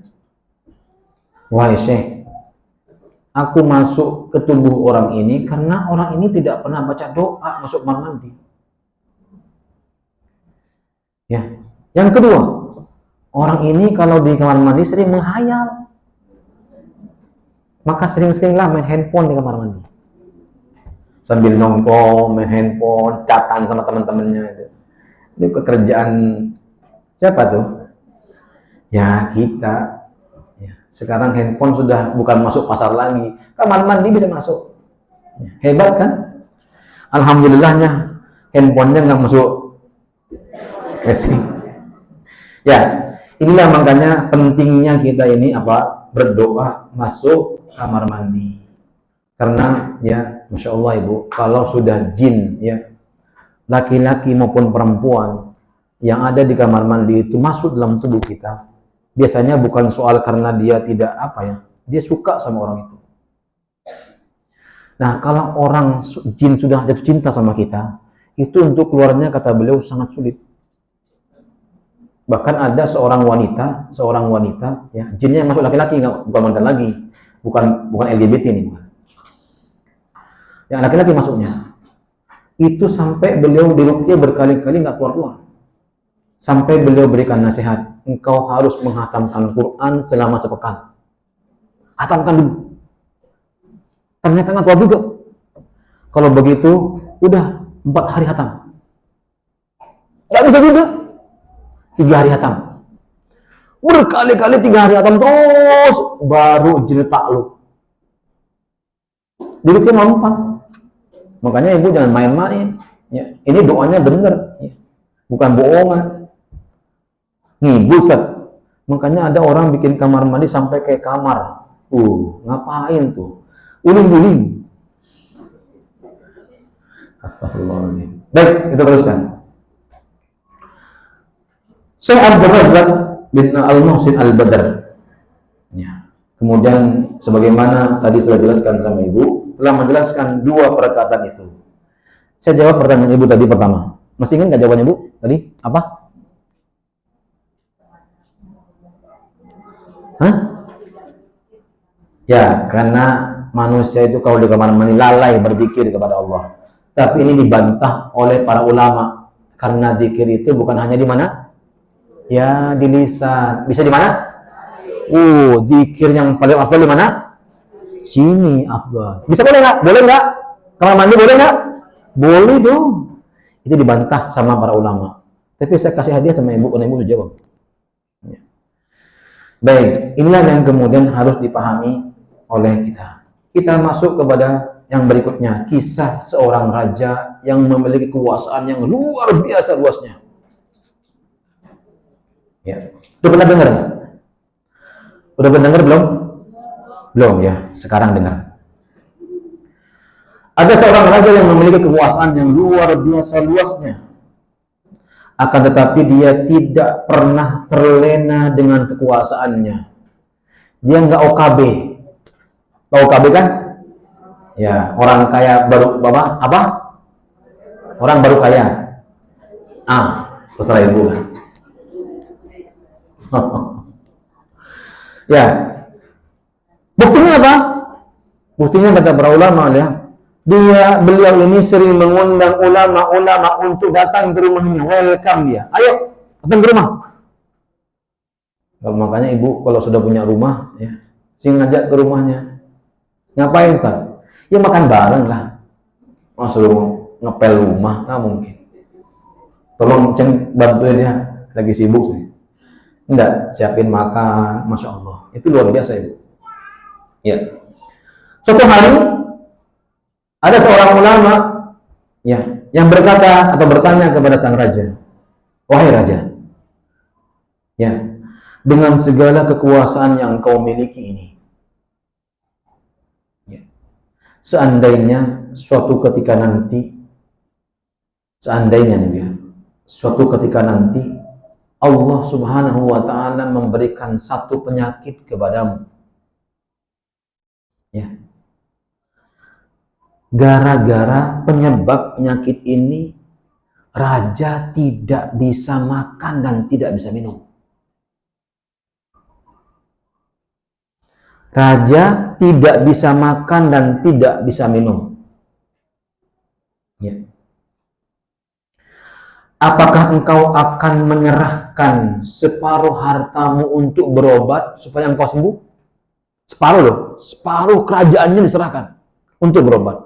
Wahai Syekh, aku masuk ke tubuh orang ini karena orang ini tidak pernah baca doa masuk kamar mandi. Ya. Yang kedua, orang ini kalau di kamar mandi sering menghayal. Maka sering-seringlah main handphone di kamar mandi. Sambil nongkrong, main handphone, chatan sama teman-temannya itu. Ini pekerjaan siapa tuh? Ya, kita. Ya, sekarang handphone sudah bukan masuk pasar lagi. Kamar mandi bisa masuk. Ya, hebat kan? Alhamdulillahnya handphonenya nggak masuk ya, inilah makanya pentingnya kita ini berdoa masuk kamar mandi. Karena ya, Masya Allah Ibu, kalau sudah jin ya, laki-laki maupun perempuan yang ada di kamar mandi itu masuk dalam tubuh kita, biasanya bukan soal karena dia tidak apa ya, dia suka sama orang itu. Nah, kalau orang jin sudah jatuh cinta sama kita, itu untuk keluarnya kata beliau sangat sulit. Bahkan ada seorang wanita, ya, jinnya yang masuk laki-laki, bukan mantan lagi, bukan LGBT ini, bukan. Yang laki-laki masuknya, itu sampai beliau diruqyah berkali-kali nggak keluar-keluar. Sampai beliau berikan nasihat, engkau harus menghatamkan Quran selama sepekan. Hatamkan dulu. Ternyata nggak keluar juga. Kalau begitu, udah 4 hari hatam. Nggak bisa juga. 3 hari hatam. Berkali-kali 3 hari hatam terus, baru jin takluk. Diruqyah mempan. Makanya ibu jangan main-main. Ya, ini doanya bener, ya. Bukan bohongan. Ngibul, Ustaz. Makanya ada orang bikin kamar mandi sampai kayak kamar. Ngapain tuh? Uling-uling. Astagfirullahaladzim. Baik, kita teruskan. Syekh Abdul Razak bin Al-Muhsin Al-Badr. Ya. Kemudian sebagaimana tadi sudah jelaskan sama ibu, telah menjelaskan 2 perkataan itu. Saya jawab pertanyaan ibu tadi pertama. Masih ingat nggak jawabannya ibu tadi? Apa? Hah? Ya, karena manusia itu kalau di kamar mandi lalai berzikir kepada Allah. Tapi ini dibantah oleh para ulama karena zikir itu bukan hanya di mana? Ya, di lisan. Bisa di mana? Zikir yang paling afdal di mana? Sini afdal. Bisa boleh nggak? Boleh nggak? Kamar mandi boleh nggak? Boleh dong. Itu dibantah sama para ulama. Tapi saya kasih hadiah sama ibu, karena ibu udah jawab. Ya. Baik, inilah yang kemudian harus dipahami oleh kita. Kita masuk kepada yang berikutnya, kisah seorang raja yang memiliki kekuasaan yang luar biasa luasnya. Ya, udah pernah dengar nggak? Udah pernah dengar belum? Belum ya, sekarang dengar. Ada seorang raja yang memiliki kekuasaan yang luar biasa luasnya. Akan tetapi dia tidak pernah terlena dengan kekuasaannya. Dia nggak OKB. Tahu OKB kan? Ya, orang kaya baru apa? Orang baru kaya. Terserah ibu lah. Ya. Buktinya apa? Buktinya kata para ulama ya. Beliau ini sering mengundang ulama-ulama untuk datang ke rumahnya, welcome dia. Ayo, datang ke rumah. Kalau makanya ibu kalau sudah punya rumah, ya, sing ngajak ke rumahnya. Ngapain, Ustaz? Ya makan bareng lah. Suruh ngepel rumah, nggak mungkin. Tolong bantuin dia, lagi sibuk sih. Enggak, siapin makan, Masya Allah. Itu luar biasa ibu. Ya. Suatu hari ada seorang ulama ya yang berkata atau bertanya kepada sang raja, wahai raja, ya, dengan segala kekuasaan yang kau miliki ini, ya, seandainya suatu ketika nanti Allah Subhanahu wa Ta'ala memberikan satu penyakit kepadamu, ya, gara-gara penyebab penyakit ini raja tidak bisa makan dan tidak bisa minum. Raja tidak bisa makan dan tidak bisa minum. Ya. Apakah engkau akan menyerahkan separuh hartamu untuk berobat supaya engkau sembuh? Separuh loh, separuh kerajaannya diserahkan untuk berobat.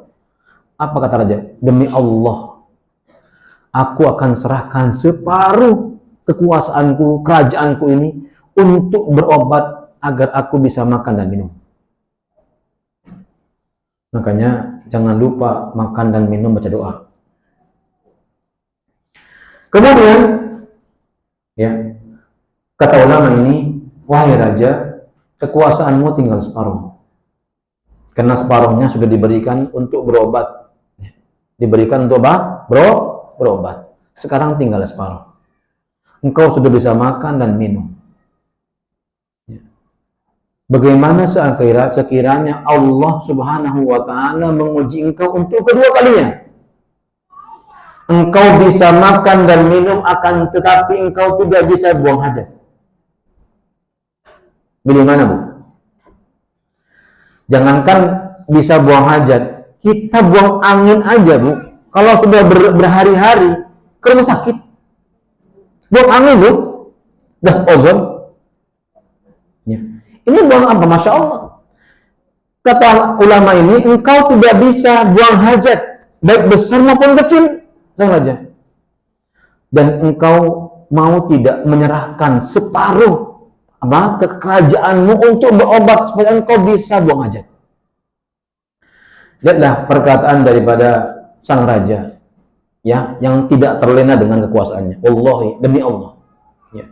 Apa kata raja? Demi Allah, aku akan serahkan separuh kekuasaanku, kerajaanku ini untuk berobat agar aku bisa makan dan minum. Makanya jangan lupa makan dan minum, baca doa. Kemudian, ya, kata ulama ini, wahai raja, kekuasaanmu tinggal separuh. Karena separuhnya sudah diberikan untuk berobat. Diberikan untuk apa? Berobat. Sekarang tinggal separuh. Engkau sudah bisa makan dan minum. Bagaimana sekiranya Allah Subhanahu wa Ta'ala menguji engkau untuk kedua kalinya? Engkau bisa makan dan minum, akan tetapi engkau tidak bisa buang hajat. Bagaimana, Bu? Jangankan bisa buang hajat, kita buang angin aja, Bu. Kalau sudah berhari-hari ke rumah sakit, buang angin, Bu, gas ozon. Ya. Ini buang apa? Masya Allah. Kata ulama ini, engkau tidak bisa buang hajat, baik besar maupun kecil, saja. Dan engkau mau tidak menyerahkan separuh kekerajaanmu untuk berobat supaya engkau bisa buang hajat. Lihatlah perkataan daripada sang raja, ya, yang tidak terlena dengan kekuasaannya. Wallahi, demi Allah, ya,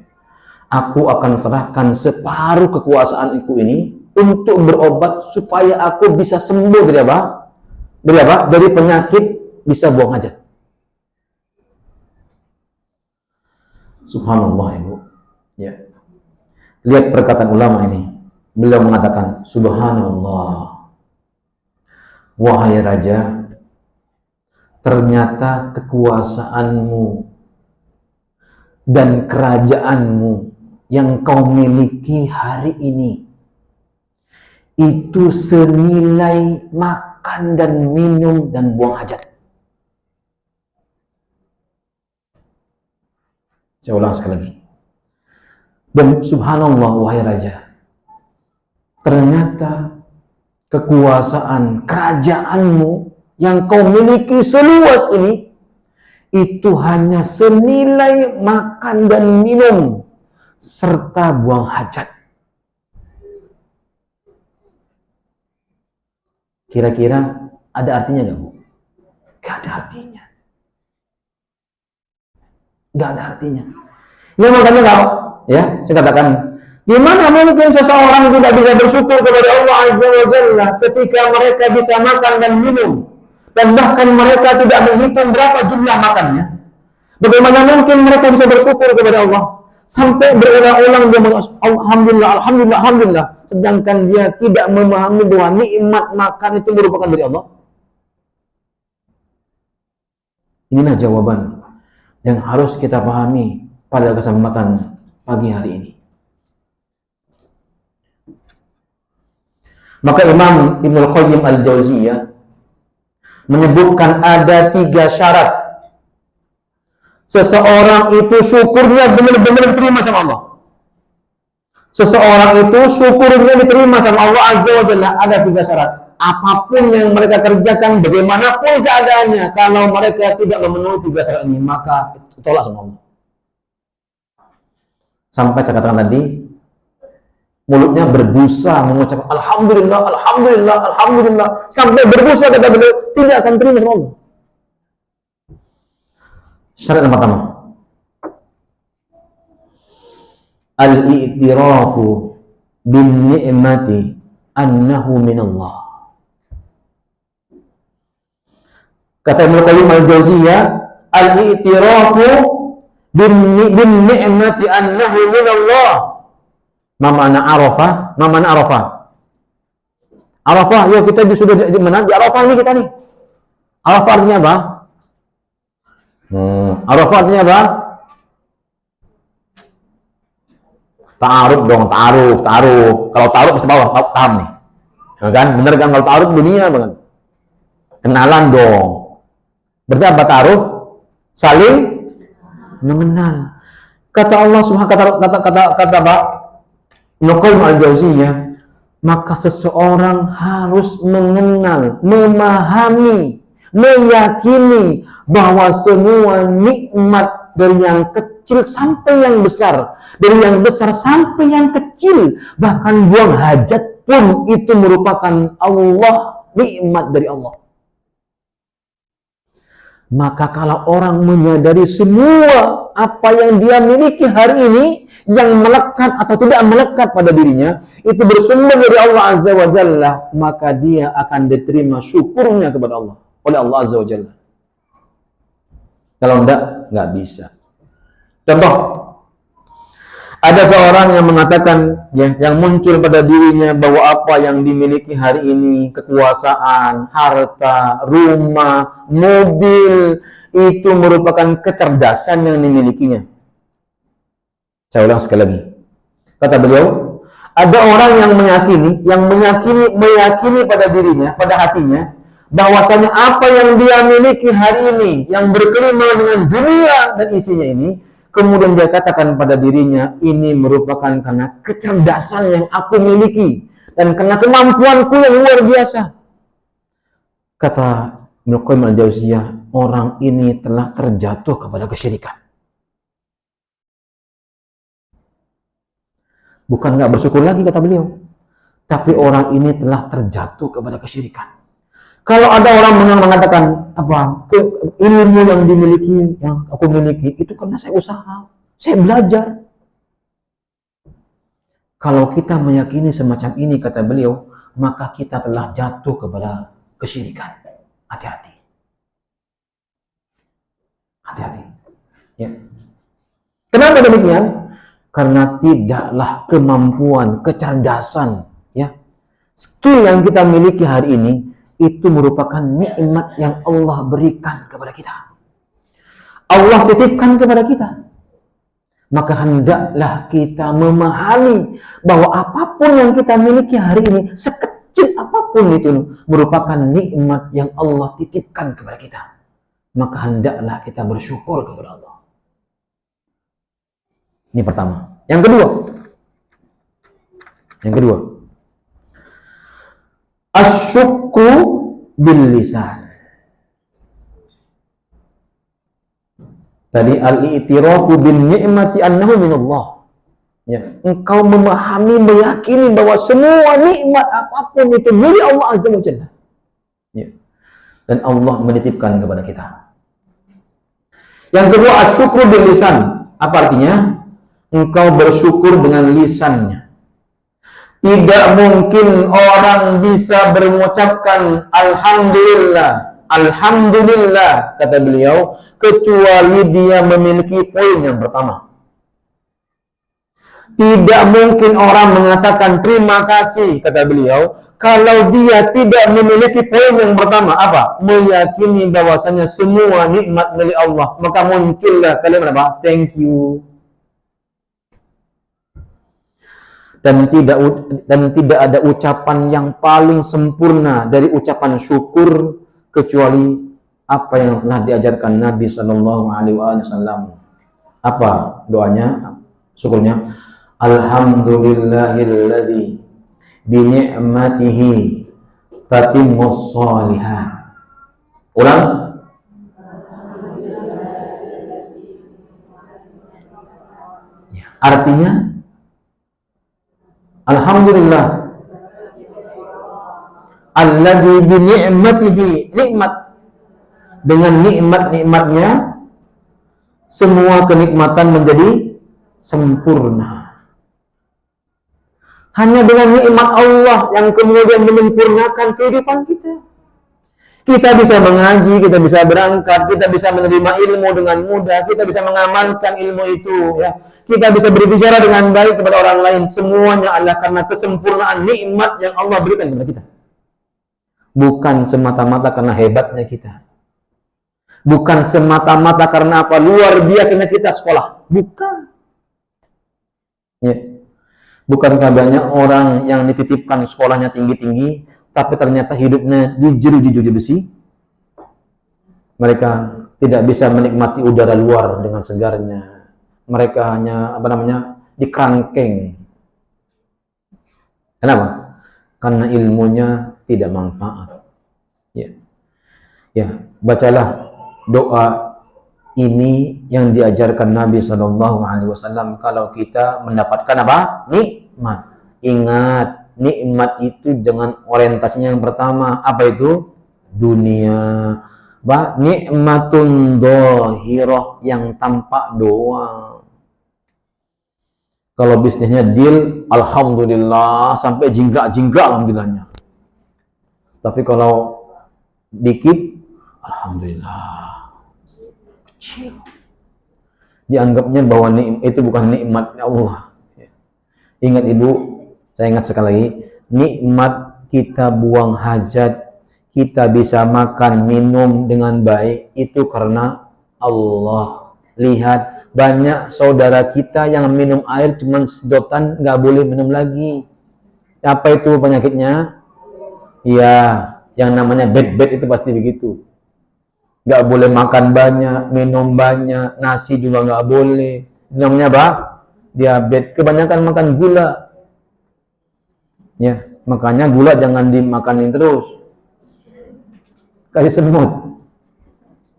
aku akan serahkan separuh kekuasaanku ini untuk berobat supaya aku bisa sembuh dari apa? Dari penyakit, bisa buang hajat. Subhanallah, Ibu. Ya. Lihat perkataan ulama ini. Beliau mengatakan, Subhanallah, wahai raja, ternyata kekuasaanmu dan kerajaanmu yang kau miliki hari ini itu senilai makan dan minum dan buang hajat. Saya ulang sekali lagi. Dan subhanallah, wahai raja, ternyata kekuasaan kerajaanmu yang kau miliki seluas ini itu hanya senilai makan dan minum serta buang hajat. Kira-kira ada artinya nggak, Bu? Gak ada artinya. Gak ada artinya. Ya makanya kalau, ya, saya katakan, gimana mungkin seseorang tidak bisa bersyukur kepada Allah Azza wa Jalla ketika mereka bisa makan dan minum, dan bahkan mereka tidak menghitung berapa jumlah makannya? Bagaimana mungkin mereka bisa bersyukur kepada Allah sampai berulang-ulang dia mengatakan alhamdulillah, alhamdulillah, alhamdulillah, sedangkan dia tidak memahami bahwa nikmat makan itu merupakan dari Allah? Inilah jawaban yang harus kita pahami pada kesempatan pagi hari ini. Maka Imam Ibnul Qayyim Al-Jauziyah menyebutkan ada 3 syarat seseorang itu syukurnya benar-benar diterima sama Allah. Seseorang itu syukurnya diterima sama Allah Azza wa Jalla. Ada 3 syarat. Apapun yang mereka kerjakan, bagaimanapun keadaannya, kalau mereka tidak memenuhi 3 syarat ini, maka tolak sama Allah. Sampai saya katakan tadi, mulutnya berbusa mengucapkan alhamdulillah, alhamdulillah, alhamdulillah, sampai berbusa kata beliau, tidak akan terima sama Allah. Syarat yang pertama, al-i'tirafu bin ni'mati annahu minallah. Kata Ibnu Qayyim Al-Jauziyah, al-i'tirafu bin ni'mati annahu minallah. Mamana Arafah, mamana Arafah. Arafah, ya kita sudah di mana? Di Arafah ini kita nih. Arafah artinya apa? Arafah artinya apa? Ta'aruf dong, ta'aruf. Kalau ta'aruf pasti paham nih. Ya kan? Bener kan kalau ta'aruf dunia banget. Kenalan dong. Berarti apa ta'aruf? Saling mengenal. Kata Allah Subhanahu kata Pak Ibnu Qayyim Al-Jauziyah, maka seseorang harus mengenal, memahami, meyakini bahwa semua nikmat dari yang kecil sampai yang besar, dari yang besar sampai yang kecil, bahkan buang hajat pun itu merupakan Allah, nikmat dari Allah. Maka kalau orang menyadari semua apa yang dia miliki hari ini, yang melekat atau tidak melekat pada dirinya, itu bersumber dari Allah Azza wa Jalla, maka dia akan diterima syukurnya kepada Allah, oleh Allah Azza wa Jalla. Kalau enggak bisa. Contoh, Ada seorang yang mengatakan, yang muncul pada dirinya bahwa apa yang dimiliki hari ini, kekuasaan, harta, rumah, mobil, itu merupakan kecerdasan yang dimilikinya. Saya ulang sekali lagi. Kata beliau, ada orang yang meyakini pada dirinya, pada hatinya, bahwasanya apa yang dia miliki hari ini, yang berkelima dengan dunia dan isinya ini, kemudian dia katakan pada dirinya, ini merupakan karena kecerdasan yang aku miliki dan karena kemampuanku yang luar biasa. Kata Ibnu Qayyim al-Jauziyah, orang ini telah terjatuh kepada kesyirikan. Bukan nggak bersyukur lagi, kata beliau, tapi orang ini telah terjatuh kepada kesyirikan. Kalau ada orang mengatakan ilmu yang dimiliki, yang aku miliki itu karena saya usaha, saya belajar. Kalau kita meyakini semacam ini, kata beliau, maka kita telah jatuh kepada kesyirikan. Hati-hati. Hati-hati. Ya. Kenapa demikian? Karena tidaklah kemampuan, kecerdasan, ya, skill yang kita miliki hari ini itu merupakan nikmat yang Allah berikan kepada kita. Allah titipkan kepada kita. Maka hendaklah kita memahami bahwa apapun yang kita miliki hari ini, sekecil apapun itu, merupakan nikmat yang Allah titipkan kepada kita. Maka hendaklah kita bersyukur kepada Allah. Ini pertama. Yang kedua, asyukru bil lisan. Tadi al-i'tirafu bin ni'mati annahu minallah. Ya, engkau memahami, meyakini bahwa semua nikmat apapun itu milik Allah Azza wa Jalla. Ya. Dan Allah menitipkan kepada kita. Yang kedua, asyukru bil lisan. Apa artinya? Engkau bersyukur dengan lisannya. Tidak mungkin orang bisa mengucapkan Alhamdulillah, Alhamdulillah, kata beliau, kecuali dia memiliki poin yang pertama. Tidak mungkin orang mengatakan terima kasih, kata beliau, kalau dia tidak memiliki poin yang pertama. Apa? Meyakini bahwasanya semua nikmat milik Allah. Maka muncullah kalimat apa? Thank you. Dan tidak ada ucapan yang paling sempurna dari ucapan syukur kecuali apa yang telah diajarkan Nabi Shallallahu Alaihi Wasallam. Apa doanya? Syukurnya, Alhamdulillahilladzi bi ni'matihi tatimmus shalihat. Ulang. Ya, artinya Alhamdulillah alladzi bi ni'matihi, nikmat, dengan nikmat-nikmatnya semua kenikmatan menjadi sempurna. Hanya dengan nikmat Allah yang kemudian menyempurnakan kehidupan kita. Kita bisa mengaji, kita bisa berangkat, kita bisa menerima ilmu dengan mudah, kita bisa mengamalkan ilmu itu, ya. Kita bisa berbicara dengan baik kepada orang lain. Semuanya adalah karena kesempurnaan nikmat yang Allah berikan kepada kita. Bukan semata-mata karena hebatnya kita. Bukan semata-mata karena apa luar biasanya kita sekolah. Bukan. Ya. Bukankah banyak orang yang dititipkan sekolahnya tinggi-tinggi, tapi ternyata hidupnya dijeruji besi? Mereka tidak bisa menikmati udara luar dengan segarnya. Mereka hanya dikerangkeng. Kenapa? Karena ilmunya tidak manfaat. Ya, bacalah doa ini yang diajarkan Nabi Shallallahu Alaihi Wasallam kalau kita mendapatkan apa? Nikmat. Ingat, nikmat itu jangan orientasinya yang pertama. Apa itu? Dunia. Nikmatun dohiroh, yang tampak doang. Kalau bisnisnya deal, alhamdulillah, sampai jinggak-jinggak alhamdulillahnya. Tapi kalau dikit, alhamdulillah, kecil. Dianggapnya bahwa itu bukan nikmat Allah. Ingat Ibu, saya ingat sekali lagi, nikmat kita buang hajat, kita bisa makan, minum dengan baik, itu karena Allah. Lihat, banyak saudara kita yang minum air cuma sedotan, nggak boleh minum lagi. Apa itu penyakitnya? Ya, yang namanya bed itu pasti begitu. Nggak boleh makan banyak, minum banyak, nasi juga nggak boleh. Itu namanya apa? Diabetes. Kebanyakan makan gula. Ya, makanya gula jangan dimakanin terus. Kasih semut.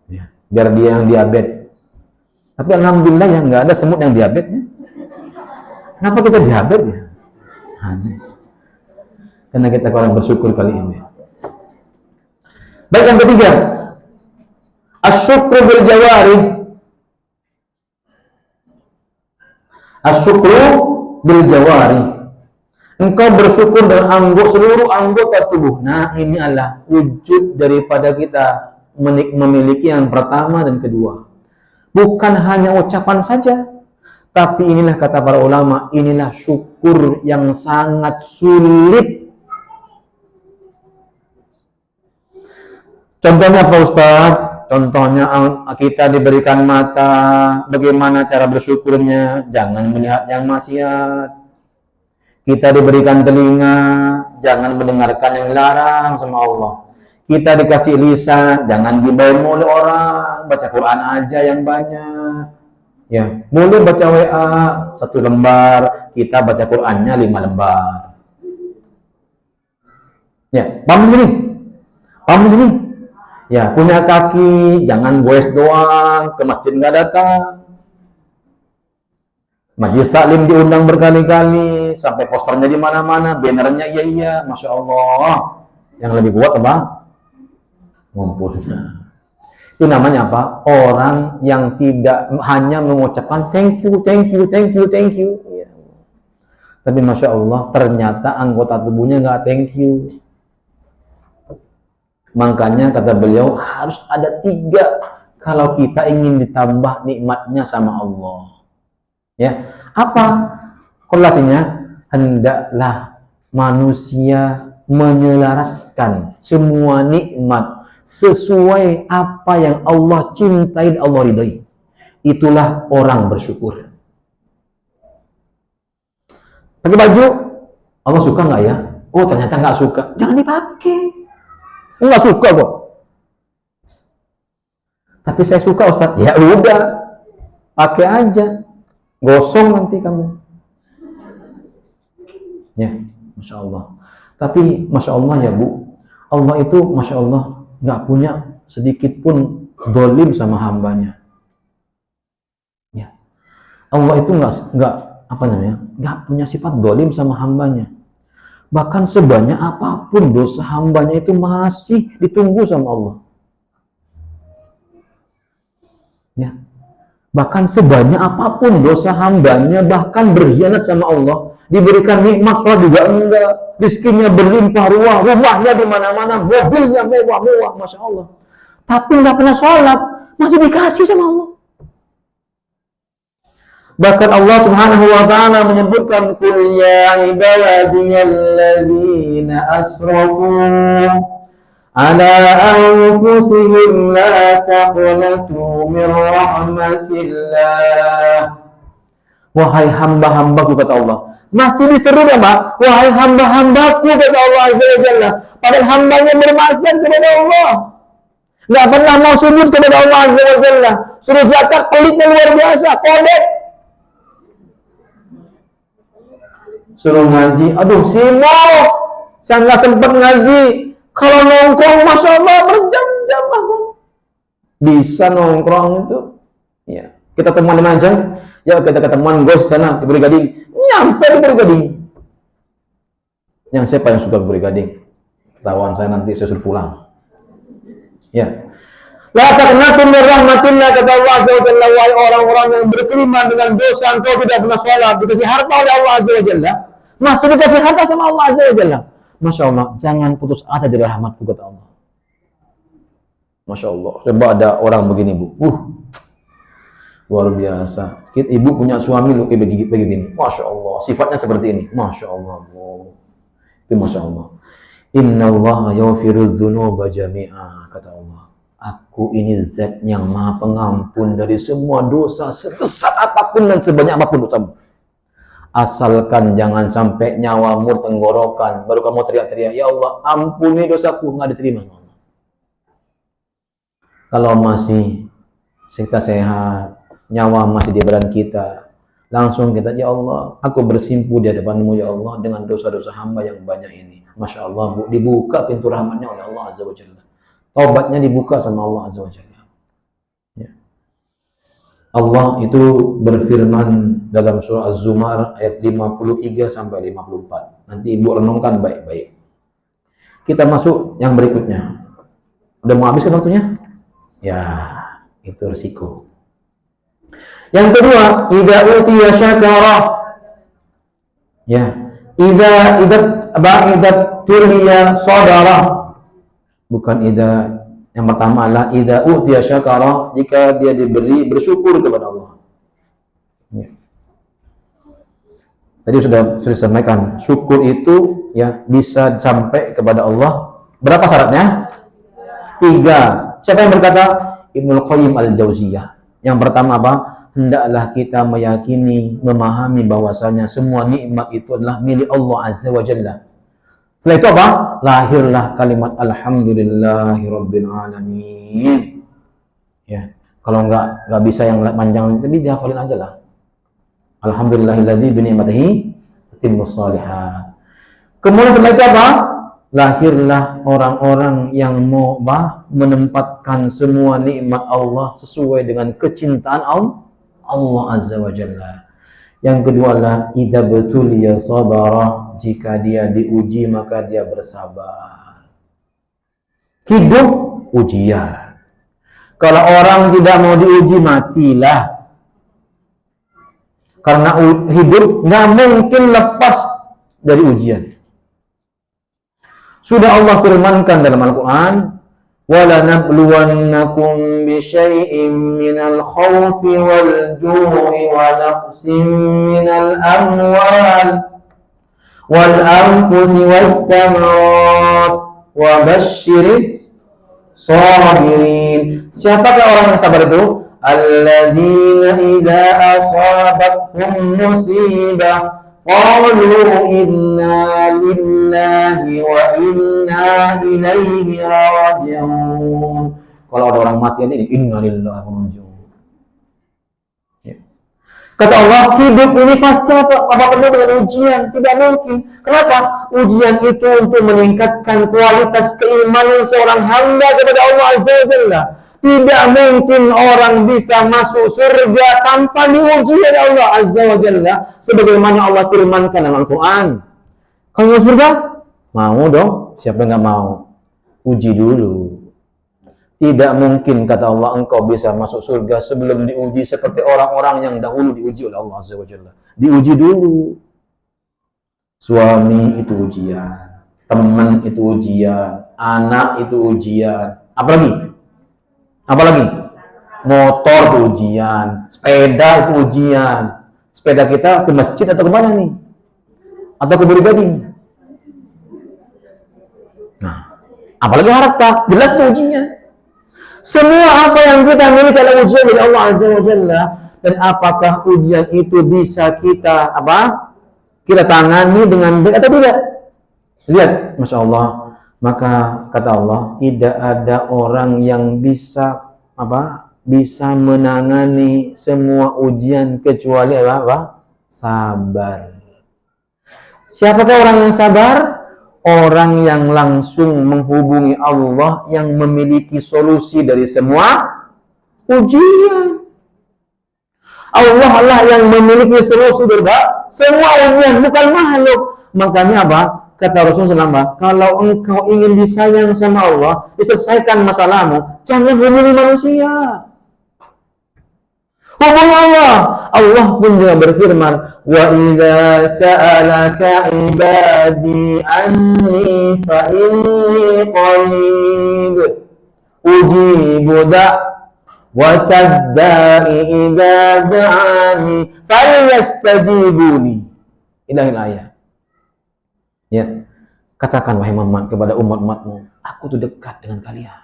Ya, biar dia yang diabetes. Tapi alhamdulillah ya nggak ada semut yang diabetes. Ya. Kenapa kita diabetes ya? Aneh. Karena kita kurang bersyukur kali ini. Baik, yang ketiga, asyukru bil jawari. Asyukru bil jawari. Engkau bersyukur dengan seluruh anggota tubuh. Nah, ini adalah wujud daripada kita memiliki yang pertama dan kedua. Bukan hanya ucapan saja, tapi inilah kata para ulama, inilah syukur yang sangat sulit. Contohnya Pak Ustaz, contohnya kita diberikan mata, bagaimana cara bersyukurnya? Jangan melihat yang maksiat. Kita diberikan telinga, jangan mendengarkan yang dilarang sama Allah. Kita dikasih lisan, jangan dibawain oleh orang, baca Quran aja yang banyak. Ya, boleh baca WA 1 lembar, kita baca Qurannya 5 lembar. Ya, paham sini? Paham sini? Ya, punya kaki, jangan goes doang, ke masjid nggak datang. Majlis taklim diundang berkali-kali, sampai posternya di mana-mana, bannernya iya, Masya Allah. Yang lebih kuat apa? Ngumpulnya. Itu namanya apa? Orang yang tidak hanya mengucapkan thank you. Ya. Tapi Masya Allah, ternyata anggota tubuhnya nggak thank you. Makanya kata beliau, harus ada 3 kalau kita ingin ditambah nikmatnya sama Allah. Ya, apa korelasinya? Hendaklah manusia menyelaraskan semua nikmat sesuai apa yang Allah cintai, Allah ridai. Itulah orang bersyukur. Pakai baju, Allah suka nggak ya? Oh, ternyata nggak suka. Jangan dipakai. Nggak suka kok. Tapi saya suka Ustaz. Ya udah, pakai aja. Gosong nanti kamu. Ya, Masya Allah. Tapi Masya Allah ya Bu, Allah itu Masya Allah nggak punya sedikit pun dolim sama hambanya. Ya, Allah itu nggak punya sifat dolim sama hambanya. Bahkan sebanyak apapun dosa hambanya itu masih ditunggu sama Allah. Ya. Bahkan sebanyak apapun dosa hambanya, bahkan berkhianat sama Allah, diberikan nikmat sholat juga enggak, rizkinya berlimpah ruah, rumahnya di mana-mana, mobilnya mewah-mewah, Masya Allah. Tapi nggak pernah sholat, masih dikasih sama Allah. Bahkan Allah Subhanahu wa ta'ala menyebutkan, qul ya ibadiyalladzina asrafu ala anfusihim la taqnatu min rahmatillah. Wahai hamba-hambaku, kata Allah. Masih diseru ya Pak? Wahai hamba-hambaku, kata Allah Azza wa Jalla. Padahal hambanya bermaksiat kepada Allah, nggak pernah mau sujud kepada Allah Azza wa Jalla. Suruh zakat, pelitnya luar biasa, kodek. Suruh ngaji, aduh sibuk, saya nggak sempat ngaji. Kalau nongkrong, Masya Allah, berjam-jam Bang. Bisa nongkrong itu. Ya. Kita temuan di mana aja? Ya, kita ketemuan Gos sana, di Puri Gading. Nyampe di Puri Gading. Yang siapa yang suka Puri Gading? Ketahuan saya nanti, saya suruh pulang. Ya. La taqnatu min rahmatillah, kata Allah Azza wa Jalla, wahai orang-orang yang berkelima dengan dosa, engkau tidak pernah sholat, dikasih harta oleh Allah Azza wa Jalla. Masih dikasih harta sama Allah Azza wa Jalla. Masya Allah, jangan putus asa dari rahmatku, kata Allah. Masya Allah, coba ada orang begini Bu, Luar biasa. Ibu punya suami lu begini. Masya Allah. Sifatnya seperti ini. Masya Allah. Itu Masya Allah. Inna Allah yaghfiru dzunuba jami'a. Kata Allah. Aku ini zat yang maha pengampun dari semua dosa. Sebesar apapun dan sebanyak apapun dosamu. Asalkan jangan sampai nyawamu tenggorokan. Baru kamu teriak-teriak. Ya Allah ampuni dosaku. Nggak diterima. Kalau masih kita sehat. Nyawa masih di badan kita, langsung kita, ya Allah, aku bersimpu di hadapan-Mu ya Allah dengan dosa-dosa hamba yang banyak ini. Masya Allah, Bu, dibuka pintu rahmatnya oleh Allah Azza wa Jalla. Taubatnya dibuka sama Allah Azza wa Jalla. Ya. Allah itu berfirman dalam surah Az-Zumar ayat 53 sampai 54. Nanti Ibu renungkan baik-baik. Kita masuk yang berikutnya. Udah mau habis kan waktunya? Ya, itu risiko. Yang kedua, idza utiya syakara. Ya, idza tuliya sadara. Bukan idza, yang pertama adalah idza utiya syakara, jika dia diberi bersyukur kepada Allah. Ya. Tadi sudah disampaikan, syukur itu ya bisa sampai kepada Allah. Berapa syaratnya? 3. Siapa yang berkata? Ibnu Qayyim Al-Jauziyah. Yang pertama apa? Hendaklah kita meyakini, memahami bahwasanya semua nikmat itu adalah milik Allah Azza wa Jalla. Setelah itu apa? Lahirlah kalimat Alhamdulillahirabbil alamin. Ya, kalau nggak bisa yang panjang tapi dihafalin aja lah. Alhamdulillahilladzi bi ni'matihi tatimmus shalihat. Kemudian setelah itu apa? Lahirlah orang-orang yang mau menempatkan semua nikmat Allah sesuai dengan kecintaan Allah Azza wa Jalla. Yang kedua adalah idza btuliya sabara, jika dia diuji maka dia bersabar. Hidup ujian. Kalau orang tidak mau diuji, matilah. Karena hidup nggak mungkin lepas dari ujian. Sudah Allah firmankan dalam Al-Quran, وَلَنَبْلُوَنَّكُمْ بِشَيْءٍ مِّنَ الْخَوْفِ وَالْجُوعِ وَنَقْصٍ مِّنَ الْأَمْوَالِ وَالْأَنفُسِ وَالثَّمَرَاتِ وَبَشِّرِ الصَّابِرِينَ. Siapakah orang yang sabar itu? الَّذِينَ إِذَا أَصَابَتْهُمْ مُصِيبَةٌ qalu inna lillahi wa inna ilaihi raji'un. Kalau ada orang mati ini inna lillahi wa raji'un. Ya. Kata Allah, hidup ini pasti apa penuh dengan ujian, tidak mungkin. Kenapa? Ujian itu untuk meningkatkan kualitas keimanan seorang hamba kepada Allah Azza wa Jalla. Tidak mungkin orang bisa masuk surga tanpa diuji oleh Allah Azza wa Jalla. Sebagaimana Allah firmankan dalam Al-Quran. Kalau mau surga? Mau dong. Siapa yang nggak mau? Uji dulu. Tidak mungkin, kata Allah, engkau bisa masuk surga sebelum diuji seperti orang-orang yang dahulu diuji oleh Allah Azza wa Jalla. Diuji dulu. Suami itu ujian. Teman itu ujian. Anak itu ujian. Apalagi? Motor itu ujian, sepeda itu ujian. Sepeda kita ke masjid atau kemana nih? Atau ke pribadi? Nah, apalagi harta, jelas itu ujinya. Semua apa yang kita miliki adalah ujian dari Allah Azza wa Jalla. Dan apakah ujian itu bisa kita kita tangani dengan baik atau tidak? Lihat, Masya Allah. Maka kata Allah, tidak ada orang yang bisa menangani semua ujian kecuali sabar. Siapakah orang yang sabar? Orang yang langsung menghubungi Allah yang memiliki solusi dari semua ujian. Allah lah yang memiliki solusi dari semua ujian, bukan makhluk. Makanya kata Rasulullah SAW, kalau engkau ingin disayang sama Allah, diselesaikan masalahmu, jangan hubungi manusia. Hubungi Allah. Allah pun juga berfirman, wa idza sa'alaka ibadi anni fa inni qarib ujibu wa tadda'i idza da'ani falyastajibuni. Ilahil ayat. Ya, katakan wahai Muhammad kepada umat-umatmu, aku tuh dekat dengan kalian.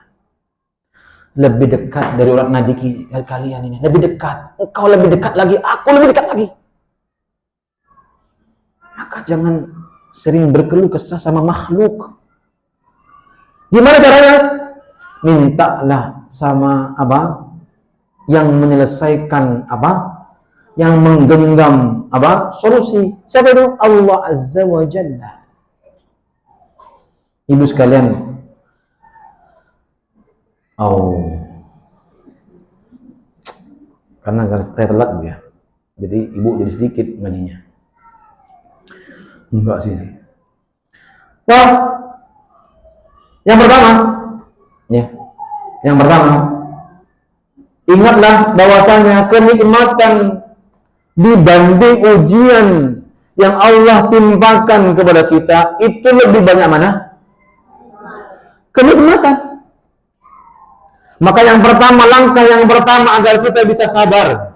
Lebih dekat dari urat nadi kalian ini. Lebih dekat. Engkau lebih dekat lagi, aku lebih dekat lagi. Maka jangan sering berkeluh kesah sama makhluk. Gimana caranya? Mintalah sama apa? Yang menyelesaikan apa? Yang menggenggam apa? Solusi. Siapa itu? Allah Azza wa Jalla. Ibu sekalian, karena saya telat Bu ya, jadi ibu jadi sedikit ngajinya. Enggak sih. Wah, yang pertama, ingatlah bahwasanya kenikmatan dibanding ujian yang Allah timpakan kepada kita itu lebih banyak mana? Kenikmatan. Maka langkah yang pertama agar kita bisa sabar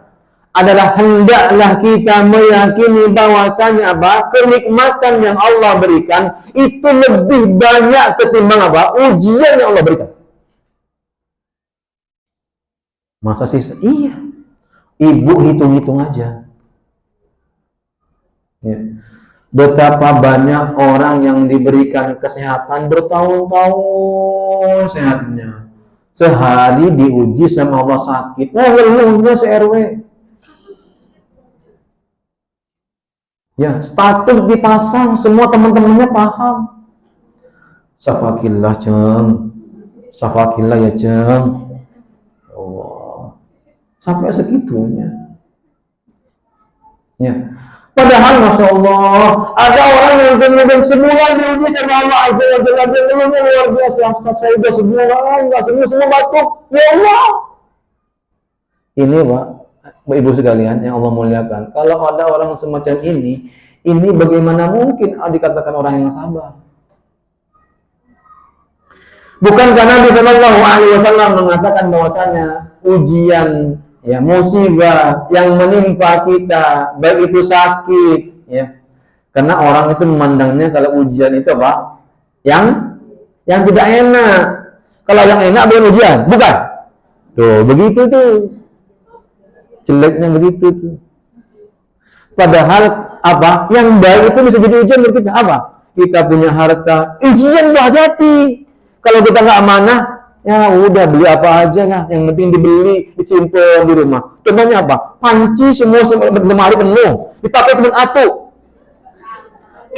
adalah hendaklah kita meyakini bahwasanya kenikmatan yang Allah berikan itu lebih banyak ketimbang ujian yang Allah berikan. Masa sih? Iya. Ibu hitung-hitung aja. Ya. Betapa banyak orang yang diberikan kesehatan bertahun-tahun sehatnya. Sehari diuji sama Allah sakit. Ngeluhnya se-RW. Ya, status dipasang, semua teman-temannya paham. Safakillah, Ceng. Safakillah ya, Ceng. Allah. Sampai segitunya. Ya. Padahal Masya Allah, ada orang yang kemudian sebulan diuji sama Allah Azza wa Jalla, ngeluhnya luar biasa. Saya udah sebulan, nggak semua batuk. Ya Allah. Ini Pak, Ibu sekalian yang Allah muliakan, kalau ada orang semacam ini bagaimana mungkin dikatakan orang yang sabar? Bukankah Nabi Shallallahu Alaihi Wasallam mengatakan bahwasanya ujian, ya, musibah yang menimpa kita, baik itu sakit, ya, karena orang itu memandangnya kalau ujian itu yang tidak enak. Kalau yang enak bukan ujian, bukan? Tuh, begitu tuh. Jeleknya begitu tuh. Padahal yang baik itu bisa jadi ujian bagi kita. Kita punya harta, ujian hati. Kalau kita nggak amanah, ya udah beli apa aja lah, yang penting dibeli, disimpan di rumah. Contohnya panci semua lemari penuh, dipakai cuma atu.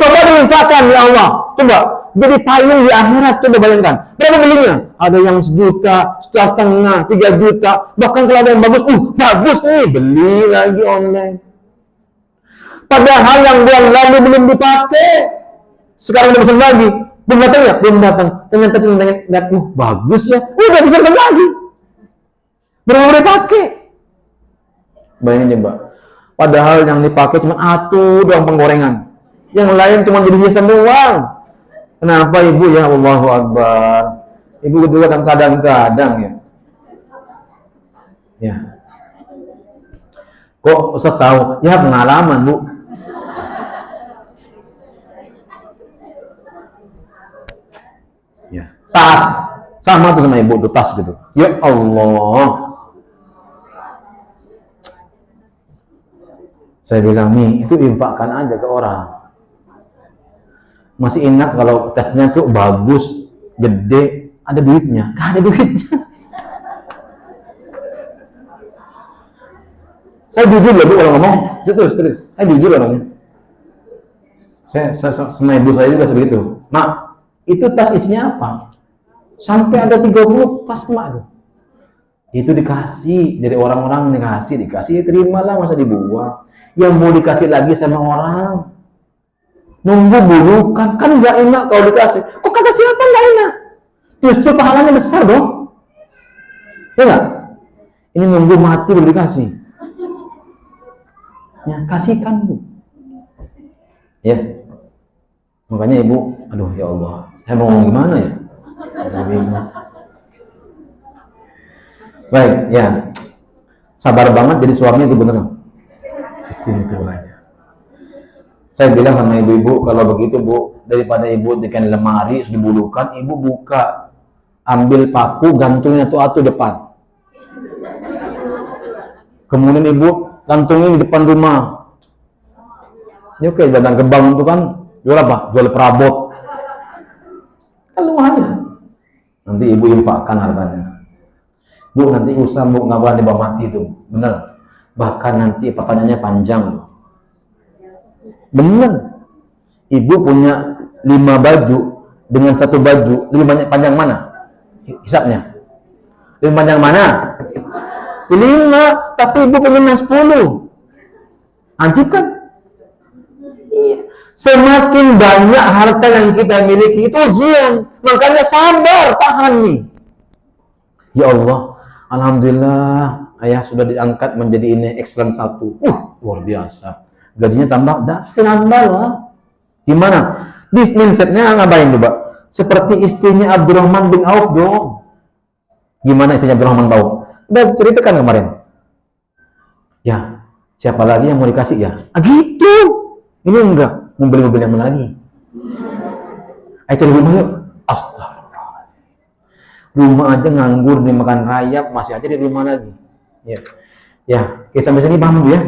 Coba diinfakkan ya Allah, coba jadi payung di akhirat. Coba bayangkan, berapa belinya? Ada yang 1 juta, 1,5 juta, 3 juta, bahkan kalau ada yang bagus nih, beli lagi online. Padahal yang bulan lalu belum dipakai, sekarang udah pesan lagi. Belum datang. Ternyata lihat, bagus ya, udah bisa lagi. Belum dipakai. Bayangin Mbak. Padahal yang dipakai cuma atu doang penggorengan. Yang lain cuma jadi hiasan doang. Kenapa Ibu ya? Allahu Akbar. Ibu juga kan kadang-kadang ya. Ya. Kok Ustaz tahu? Ya pengalaman Bu. Ya. Tas sama tuh sama Ibu tuh, tas gitu. Ya Allah. Saya bilang nih, itu infakkan aja ke orang. Masih ingat kalau tasnya tuh bagus, gede, ada duitnya. Gak ada duitnya. Saya jujur loh Bu kalau ngomong, terus. Saya jujur orangnya. Saya sama ibu saya juga sebegitu. Mak, itu tas isinya apa? Sampai ada 30 tas emak tuh. Itu dikasih dari orang-orang, dikasih, terimalah, masa dibuang. Yang mau dikasih lagi sama orang, nunggu burukan, kan nggak enak kalau dikasih. Kok kata siapa nggak enak? Justru pahalanya besar dong. Ya nggak? Ini nunggu mati baru dikasih. Ya, kasihkan Bu. Ya. Makanya Ibu, aduh ya Allah, saya mau ngomong gimana ya? Baik, ya. Sabar banget jadi suami itu bener. Istri itu aja. Saya bilang sama ibu-ibu, kalau begitu Bu, daripada ibu dengan lemari dibulukan, ibu buka, ambil paku, gantungnya atu depan. Kemudian ibu gantungin di depan rumah. Ini oke, Bantar Gebang itu kan jual apa? Jual perabot. Kan lumayan. Nanti ibu infakkan hartanya. Bu, nanti usaha Bu nggak boleh dibawa mati itu. Bener. Bahkan nanti pertanyaannya panjang loh. Bener. Ibu punya 5 baju, dengan 1 baju lebih banyak panjang mana? Hisapnya. Lebih panjang mana? 5, tapi ibu punya 10. Anjib kan? Iya. Semakin banyak harta yang kita miliki itu ujian. Makanya sabar, tahan nih. Ya Allah, alhamdulillah ayah sudah diangkat menjadi ini excellent 1. Luar biasa. Gajinya tambah, pasti nambah lah. Gimana? Mindsetnya ngapain coba? Seperti istrinya Abdurrahman bin Auf dong. Gimana istrinya Abdurrahman bin Auf? Udah ceritakan kemarin. Ya, siapa lagi yang mau dikasih ya? Gitu. Ini enggak, mau beli mobil yang mana lagi? Ayo cari rumah yuk. Astagfirullahaladzim. Rumah aja nganggur dimakan rayap, masih aja di rumah lagi. Ya, ya. Oke, sampai sini paham ya.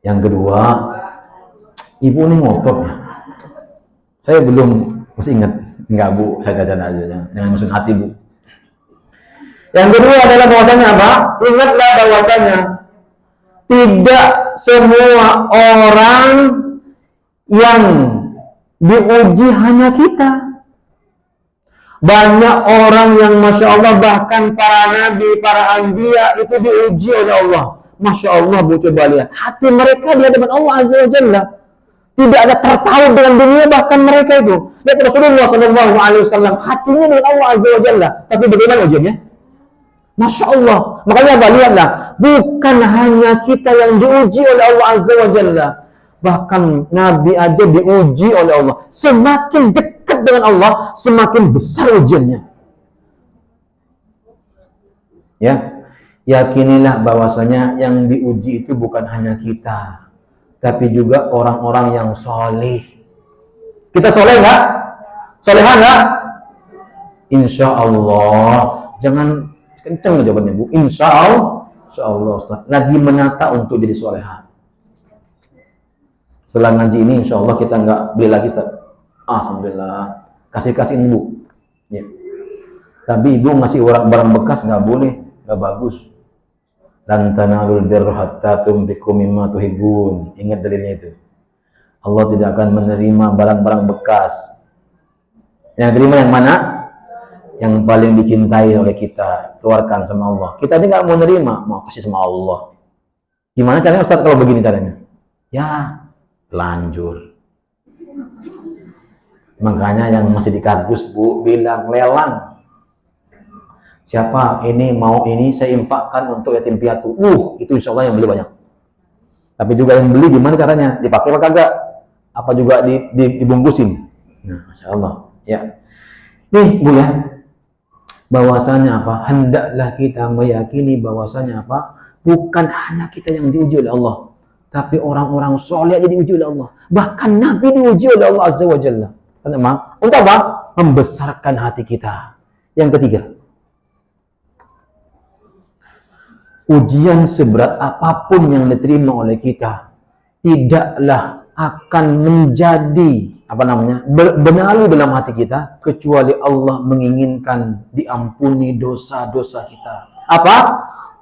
Yang kedua, ibu ini ngotot ya. Saya belum masih ingat, enggak Bu, saya cacat aja, jangan masukin hati Bu. Yang kedua adalah bahwasanya apa? Ingatlah bahwasanya tidak semua orang yang diuji hanya kita. Banyak orang yang Masya Allah, bahkan para nabi, para anbiya itu diuji oleh Allah. Masya Allah Bu, coba lihat. Hati mereka di hadapan Allah Azza wa Jalla. Tidak ada tertaut dengan dunia, bahkan mereka itu. Lihat Rasulullah SAW, hatinya dengan Allah Azza wa Jalla. Tapi bagaimana ujiannya? Masya Allah. Makanya lihatlah, bukan hanya kita yang diuji oleh Allah Azza wa Jalla. Bahkan Nabi aja diuji oleh Allah. Semakin dekat dengan Allah, semakin besar ujiannya. Ya, yakinilah bahwasanya yang diuji itu bukan hanya kita, tapi juga orang-orang yang soleh. Kita soleh nggak? Soleha nggak? Insya Allah. Jangan kenceng jawabannya Bu. Insya Allah Ustaz. Lagi menata untuk jadi soleha. Setelah ngaji ini insya Allah kita nggak beli lagi Ustaz. Alhamdulillah. Kasih-kasihin Bu. Ya. Tapi Ibu ngasih barang bekas nggak boleh, nggak bagus. Lan tanalul birra hatta tunfiqu mimma tuhibbun. Ingat dalilnya itu. Allah tidak akan menerima barang-barang bekas. Yang terima yang mana? Yang paling dicintai oleh kita. Keluarkan sama Allah. Kita ini nggak mau nerima, mau kasih sama Allah. Gimana caranya Ustaz kalau begini caranya? Ya, lanjut. Makanya yang masih di kardus Bu bilang lelang. Siapa ini mau ini saya infakkan untuk yatim piatu. Itu insya Allah yang beli banyak. Tapi juga yang beli gimana caranya? Dipakai apa kagak? Apa juga dibungkusin? Nah, Masya Allah. Ya. Nih Bu ya. Bahwasanya apa? Hendaklah kita meyakini bahwasanya apa? Bukan hanya kita yang diuji oleh Allah, tapi orang-orang soleh aja diuji oleh Allah. Bahkan Nabi diuji oleh Allah Azza wa Jalla. Kenapa? Untuk apa? Membesarkan hati kita. Yang ketiga, ujian seberat apapun yang diterima oleh kita tidaklah akan menjadi benalu dalam hati kita kecuali Allah menginginkan diampuni dosa-dosa kita. Apa?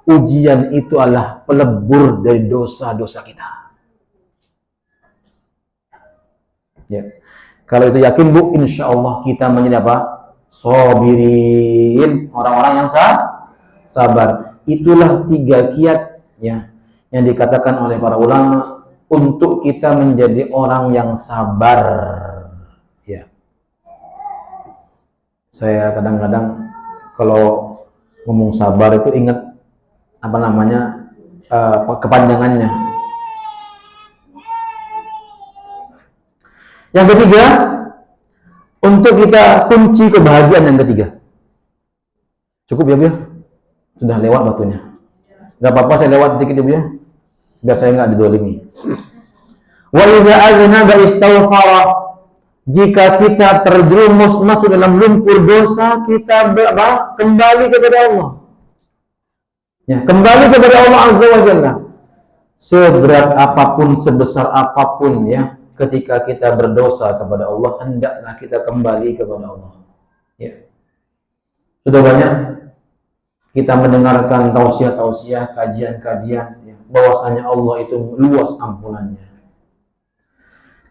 Ujian itu adalah pelebur dari dosa-dosa kita. Ya. Kalau itu yakin Bu, insya Allah kita menjadi apa? Sabirin, orang-orang yang sabar. Itulah 3 kiat ya yang dikatakan oleh para ulama untuk kita menjadi orang yang sabar. Ya. Saya kadang-kadang kalau ngomong sabar itu ingat kepanjangannya. Yang ketiga, untuk kita kunci kebahagiaan yang ketiga. Cukup ya Bu ya? Sudah lewat waktunya. Gak apa-apa saya lewat dikit ya Bu ya, biar saya nggak didolimi. Wa idza aznaba istaghfara, jika kita terjerumus masuk dalam lumpur dosa, kita kembali kepada Allah. Ya, kembali kepada Allah Azza wa Jalla. Seberat apapun, sebesar apapun ya, ketika kita berdosa kepada Allah, hendaklah kita kembali kepada Allah. Ya. Sudah banyak kita mendengarkan tausiah-tausiah, kajian-kajian ya, bahwasanya Allah itu luas ampunannya.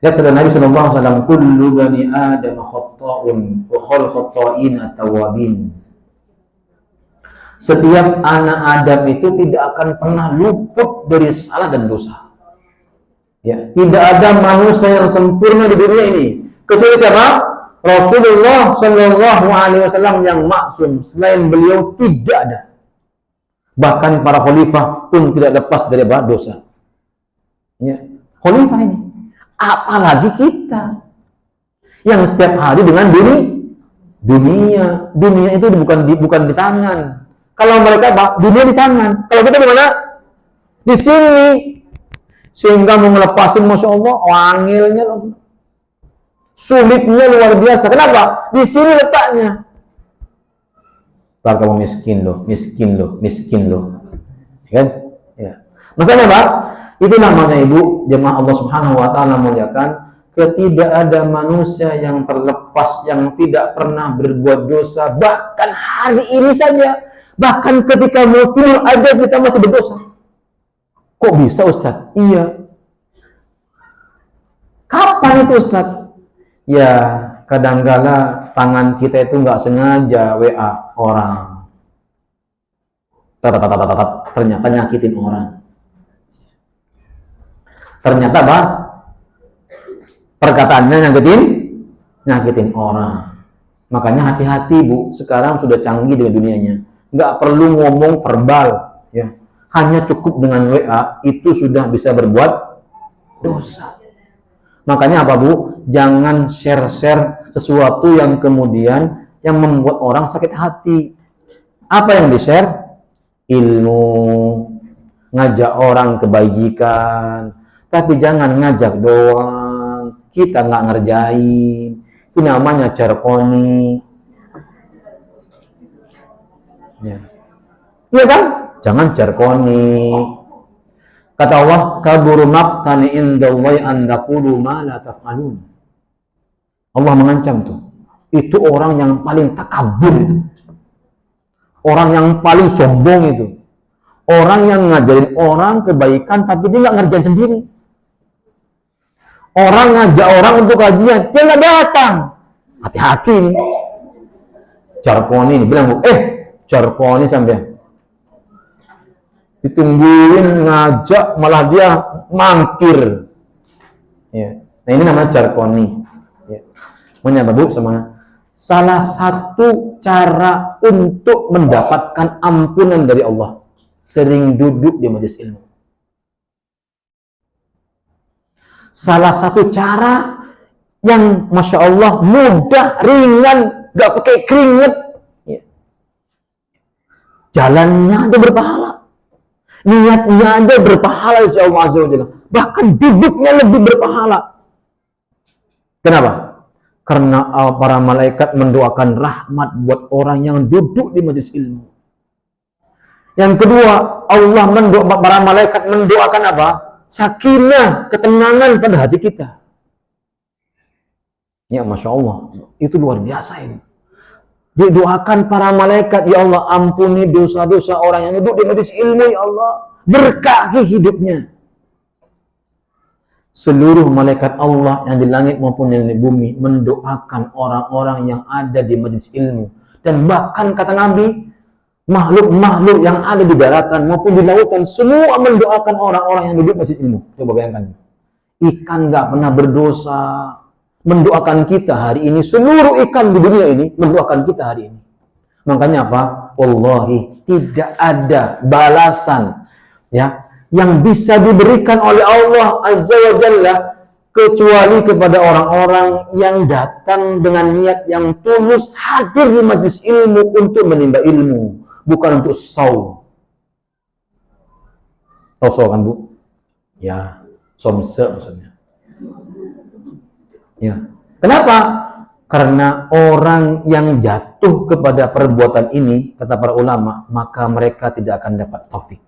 Lihat sabda Nabi sallallahu alaihi wasallam, kullu bani Adam khata'un wa khal khata'ina tawabin. Setiap anak Adam itu tidak akan pernah luput dari salah dan dosa. Ya, tidak ada manusia yang sempurna di dunia ini kecuali siapa? Rasulullah sallallahu alaihi wasallam yang maksum. Selain beliau tidak ada. Bahkan para khalifah pun tidak lepas dari dosa. Ya, khalifah ini. Apalagi kita yang setiap hari dengan dunia itu bukan di tangan. Kalau mereka dunia di tangan, kalau kita di mana? Di sini. Sehingga mau ngelepasin, masya Allah, wangilnya, sulitnya luar biasa. Kenapa? Di sini letaknya. Ntar kamu miskin loh, kan? Ya. Masalahnya Pak, itu namanya Ibu jemaah Allah Subhanahu Wa Taala muliakan. Tidak ada manusia yang terlepas, yang tidak pernah berbuat dosa. Bahkan hari ini saja. Bahkan ketika mau tidur aja kita masih berdosa. Kok bisa Ustaz? Iya. Kapan itu Ustaz? Ya kadang-kala tangan kita itu nggak sengaja WA orang. Ternyata nyakitin orang. Ternyata perkataannya nyakitin orang. Makanya hati-hati Bu, sekarang sudah canggih dengan dunianya. Nggak perlu ngomong verbal, ya. Hanya cukup dengan WA itu sudah bisa berbuat dosa. Makanya apa Bu? Jangan share sesuatu yang kemudian yang membuat orang sakit hati. Apa yang di-share? Ilmu, ngajak orang kebajikan. Tapi jangan ngajak doang. Kita nggak ngerjain. Itu namanya cerkoni. Ya. Iya kan? Jangan jarkoni. Kata Allah, kaburu maqtani indallahi an taqulu ma la taf'alun. Allah mengancam tuh. Itu orang yang paling takabur itu. Orang yang paling sombong itu. Orang yang ngajarin orang kebaikan tapi dia nggak ngerjain sendiri. Orang ngajak orang untuk kajian, dia nggak datang. Hati-hati nih. Jarkoni ini bilang, jarkoni sampai ditungguin ngajak malah dia mangkir. Ya. Nah ini namanya jarkoni. Ya. Menyapa Bu sama salah satu cara untuk mendapatkan ampunan dari Allah, sering duduk di majelis ilmu. Salah satu cara yang masya Allah mudah, ringan, gak pakai keringet. Jalannya aja berpahala, niatnya aja berpahala insya Allah Azza wa Jalla. Bahkan duduknya lebih berpahala. Kenapa? Karena para malaikat mendoakan rahmat buat orang yang duduk di majelis ilmu. Yang kedua, para malaikat mendoakan apa? Sakinah, ketenangan pada hati kita. Ya masya Allah, itu luar biasa ini. Didoakan para malaikat, ya Allah ampuni dosa-dosa orang yang duduk di majelis ilmu, ya Allah berkahi hidupnya. Seluruh malaikat Allah yang di langit maupun yang di bumi mendoakan orang-orang yang ada di majelis ilmu. Dan bahkan kata Nabi, makhluk-makhluk yang ada di daratan maupun di lautan semua mendoakan orang-orang yang duduk di majelis ilmu. Coba bayangkan, ikan nggak pernah berdosa mendoakan kita hari ini. Seluruh ikan di dunia ini mendoakan kita hari ini. Makanya apa? Wallahi tidak ada balasan ya yang bisa diberikan oleh Allah Azza wa Jalla kecuali kepada orang-orang yang datang dengan niat yang tulus hadir di majlis ilmu untuk menimba ilmu, bukan untuk saw. Tahu saw kan, Bu? Ya, somse maksudnya. Ya. Kenapa? Karena orang yang jatuh kepada perbuatan ini, kata para ulama, maka mereka tidak akan dapat taufik.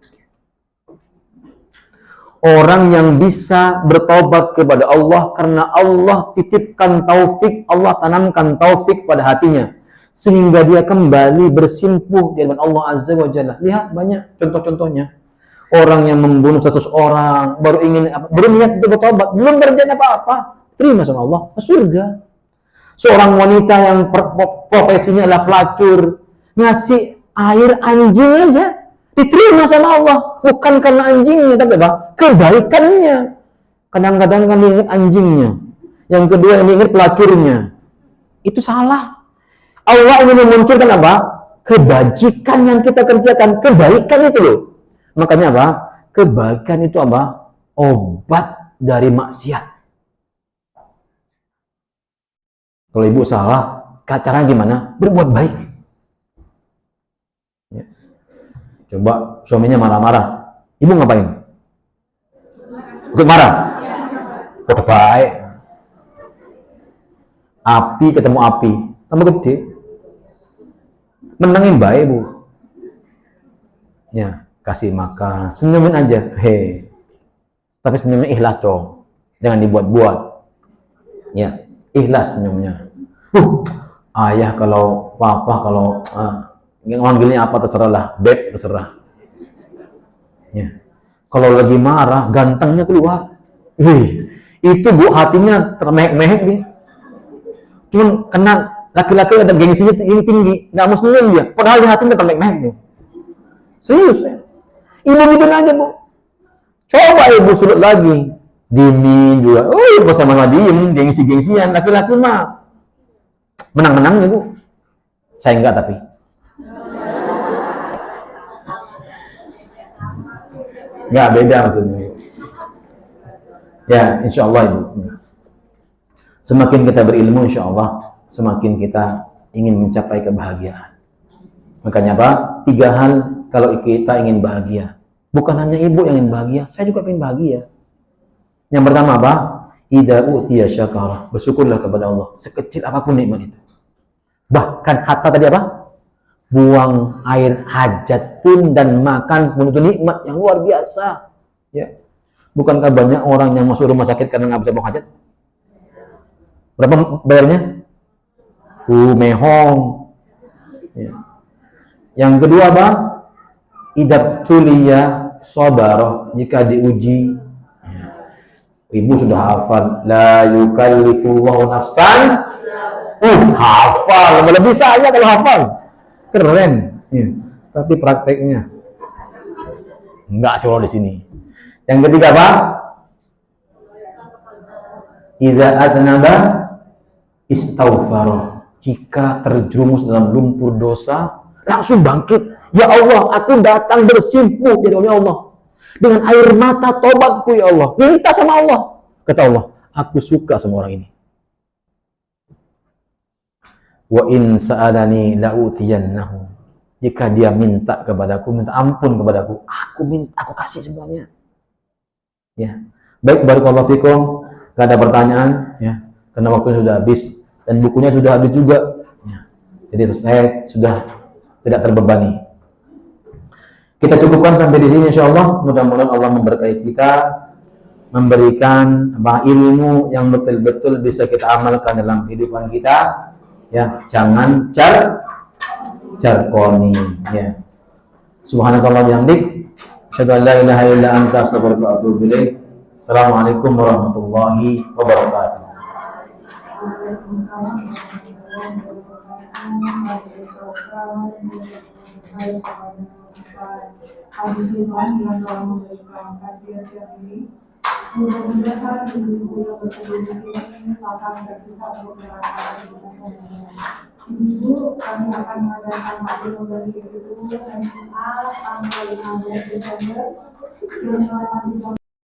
Orang yang bisa bertaubat kepada Allah karena Allah titipkan taufik, Allah tanamkan taufik pada hatinya, sehingga dia kembali bersimpuh di hadapan Allah Azza wa Jalla. Lihat banyak contoh-contohnya. Orang yang membunuh 100 orang, baru niat untuk bertaubat, belum berjalan apa-apa, terima sama Allah, surga. Seorang wanita yang profesinya adalah pelacur, ngasih air anjing aja, diterima sama Allah, bukan karena anjingnya, tapi apa? Kebaikannya. Kadang-kadang kan diingat anjingnya, yang kedua yang diingat pelacurnya. Itu salah. Allah ingin memunculkan apa? Kebajikan yang kita kerjakan, kebaikan itu loh. Makanya apa? Kebaikan itu apa? Obat dari maksiat. Kalau ibu salah, caranya gimana? Berbuat baik. Ya. Coba suaminya marah-marah, ibu ngapain? Ikut marah? Udah baik. Api ketemu api, tambah gede. Menangin baik, Bu. Ya, kasih makan, senyumin aja. Hei. Tapi senyumnya ikhlas dong. Jangan dibuat-buat. Ya, ikhlas senyumnya. Ayah kalau papa kalau manggilnya apa terserahlah, beb terserah. Ya. Kalau lagi marah, gantengnya keluar. Wih, itu Bu hatinya termehek-mehek nih. Cuman kena laki-laki ada gengsinya tinggi, nggak mau senyum dia. Padahal di hatinya termehek-mehek nih. Serius ya. Ibu gitu aja, Bu. Coba ibu sulut lagi. Dini juga. Oh, ibu sama diem, gengsi-gengsian. Laki-laki mah menang-menangnya, Bu. Saya enggak tapi. Enggak, beda maksudnya. Ya, insya Allah Ibu. Semakin kita berilmu, insya Allah, semakin kita ingin mencapai kebahagiaan. Makanya apa? 3 hal kalau kita ingin bahagia. Bukan hanya ibu yang ingin bahagia, saya juga ingin bahagia. Yang pertama apa? Idza utiya syakara, bersyukurlah kepada Allah sekecil apapun nikmat itu. Bahkan hatta tadi apa? Buang air hajat pun dan makan pun itu nikmat yang luar biasa. Ya. Bukankah banyak orang yang masuk rumah sakit karena nggak bisa buang hajat? Berapa bayarnya? Mehong. Ya. Yang kedua apa? Idza tuliya sabara, jika diuji. Ya. Ibu sudah hafal la yukallifullahu nafsan. Hafal, lebih saya kalau hafal. Keren. Ya. Tapi prakteknya enggak sih di sini. Yang ketiga apa? Idza adnaba istaghfara. Jika terjerumus dalam lumpur dosa, langsung bangkit. Ya Allah, aku datang bersimpuh dari Allah dengan air mata tobatku ya Allah. Minta sama Allah. Kata Allah, aku suka sama orang ini. Wa in sa'alani la'utiyannahu. Jika dia minta kepadaku, minta ampun kepadaku, aku kasih semuanya. Ya. Baik, barakallahu fikum. Gak ada pertanyaan ya. Karena waktunya sudah habis dan bukunya sudah habis juga. Ya. Jadi saya sudah tidak terbebani. Kita cukupkan sampai di sini insyaallah. Mudah-mudahan Allah memberkahi kita, memberikan ilmu yang betul-betul bisa kita amalkan dalam kehidupan kita. Ya, jangan jarkoni ya. Subhanakallah bihamdik, asyhadu an la ilaha illa anta, astaghfiruka wa atubu ilaik. Assalamualaikum warahmatullahi wabarakatuh. Yang telah memberikan kajian siang ini, mudah-mudahan ibu-ibu yang berkumpul di sini akan bisa untuk melakukan ibu, kami akan mengadakan taklim bagi ibu hari Jumat tanggal 15 Desember.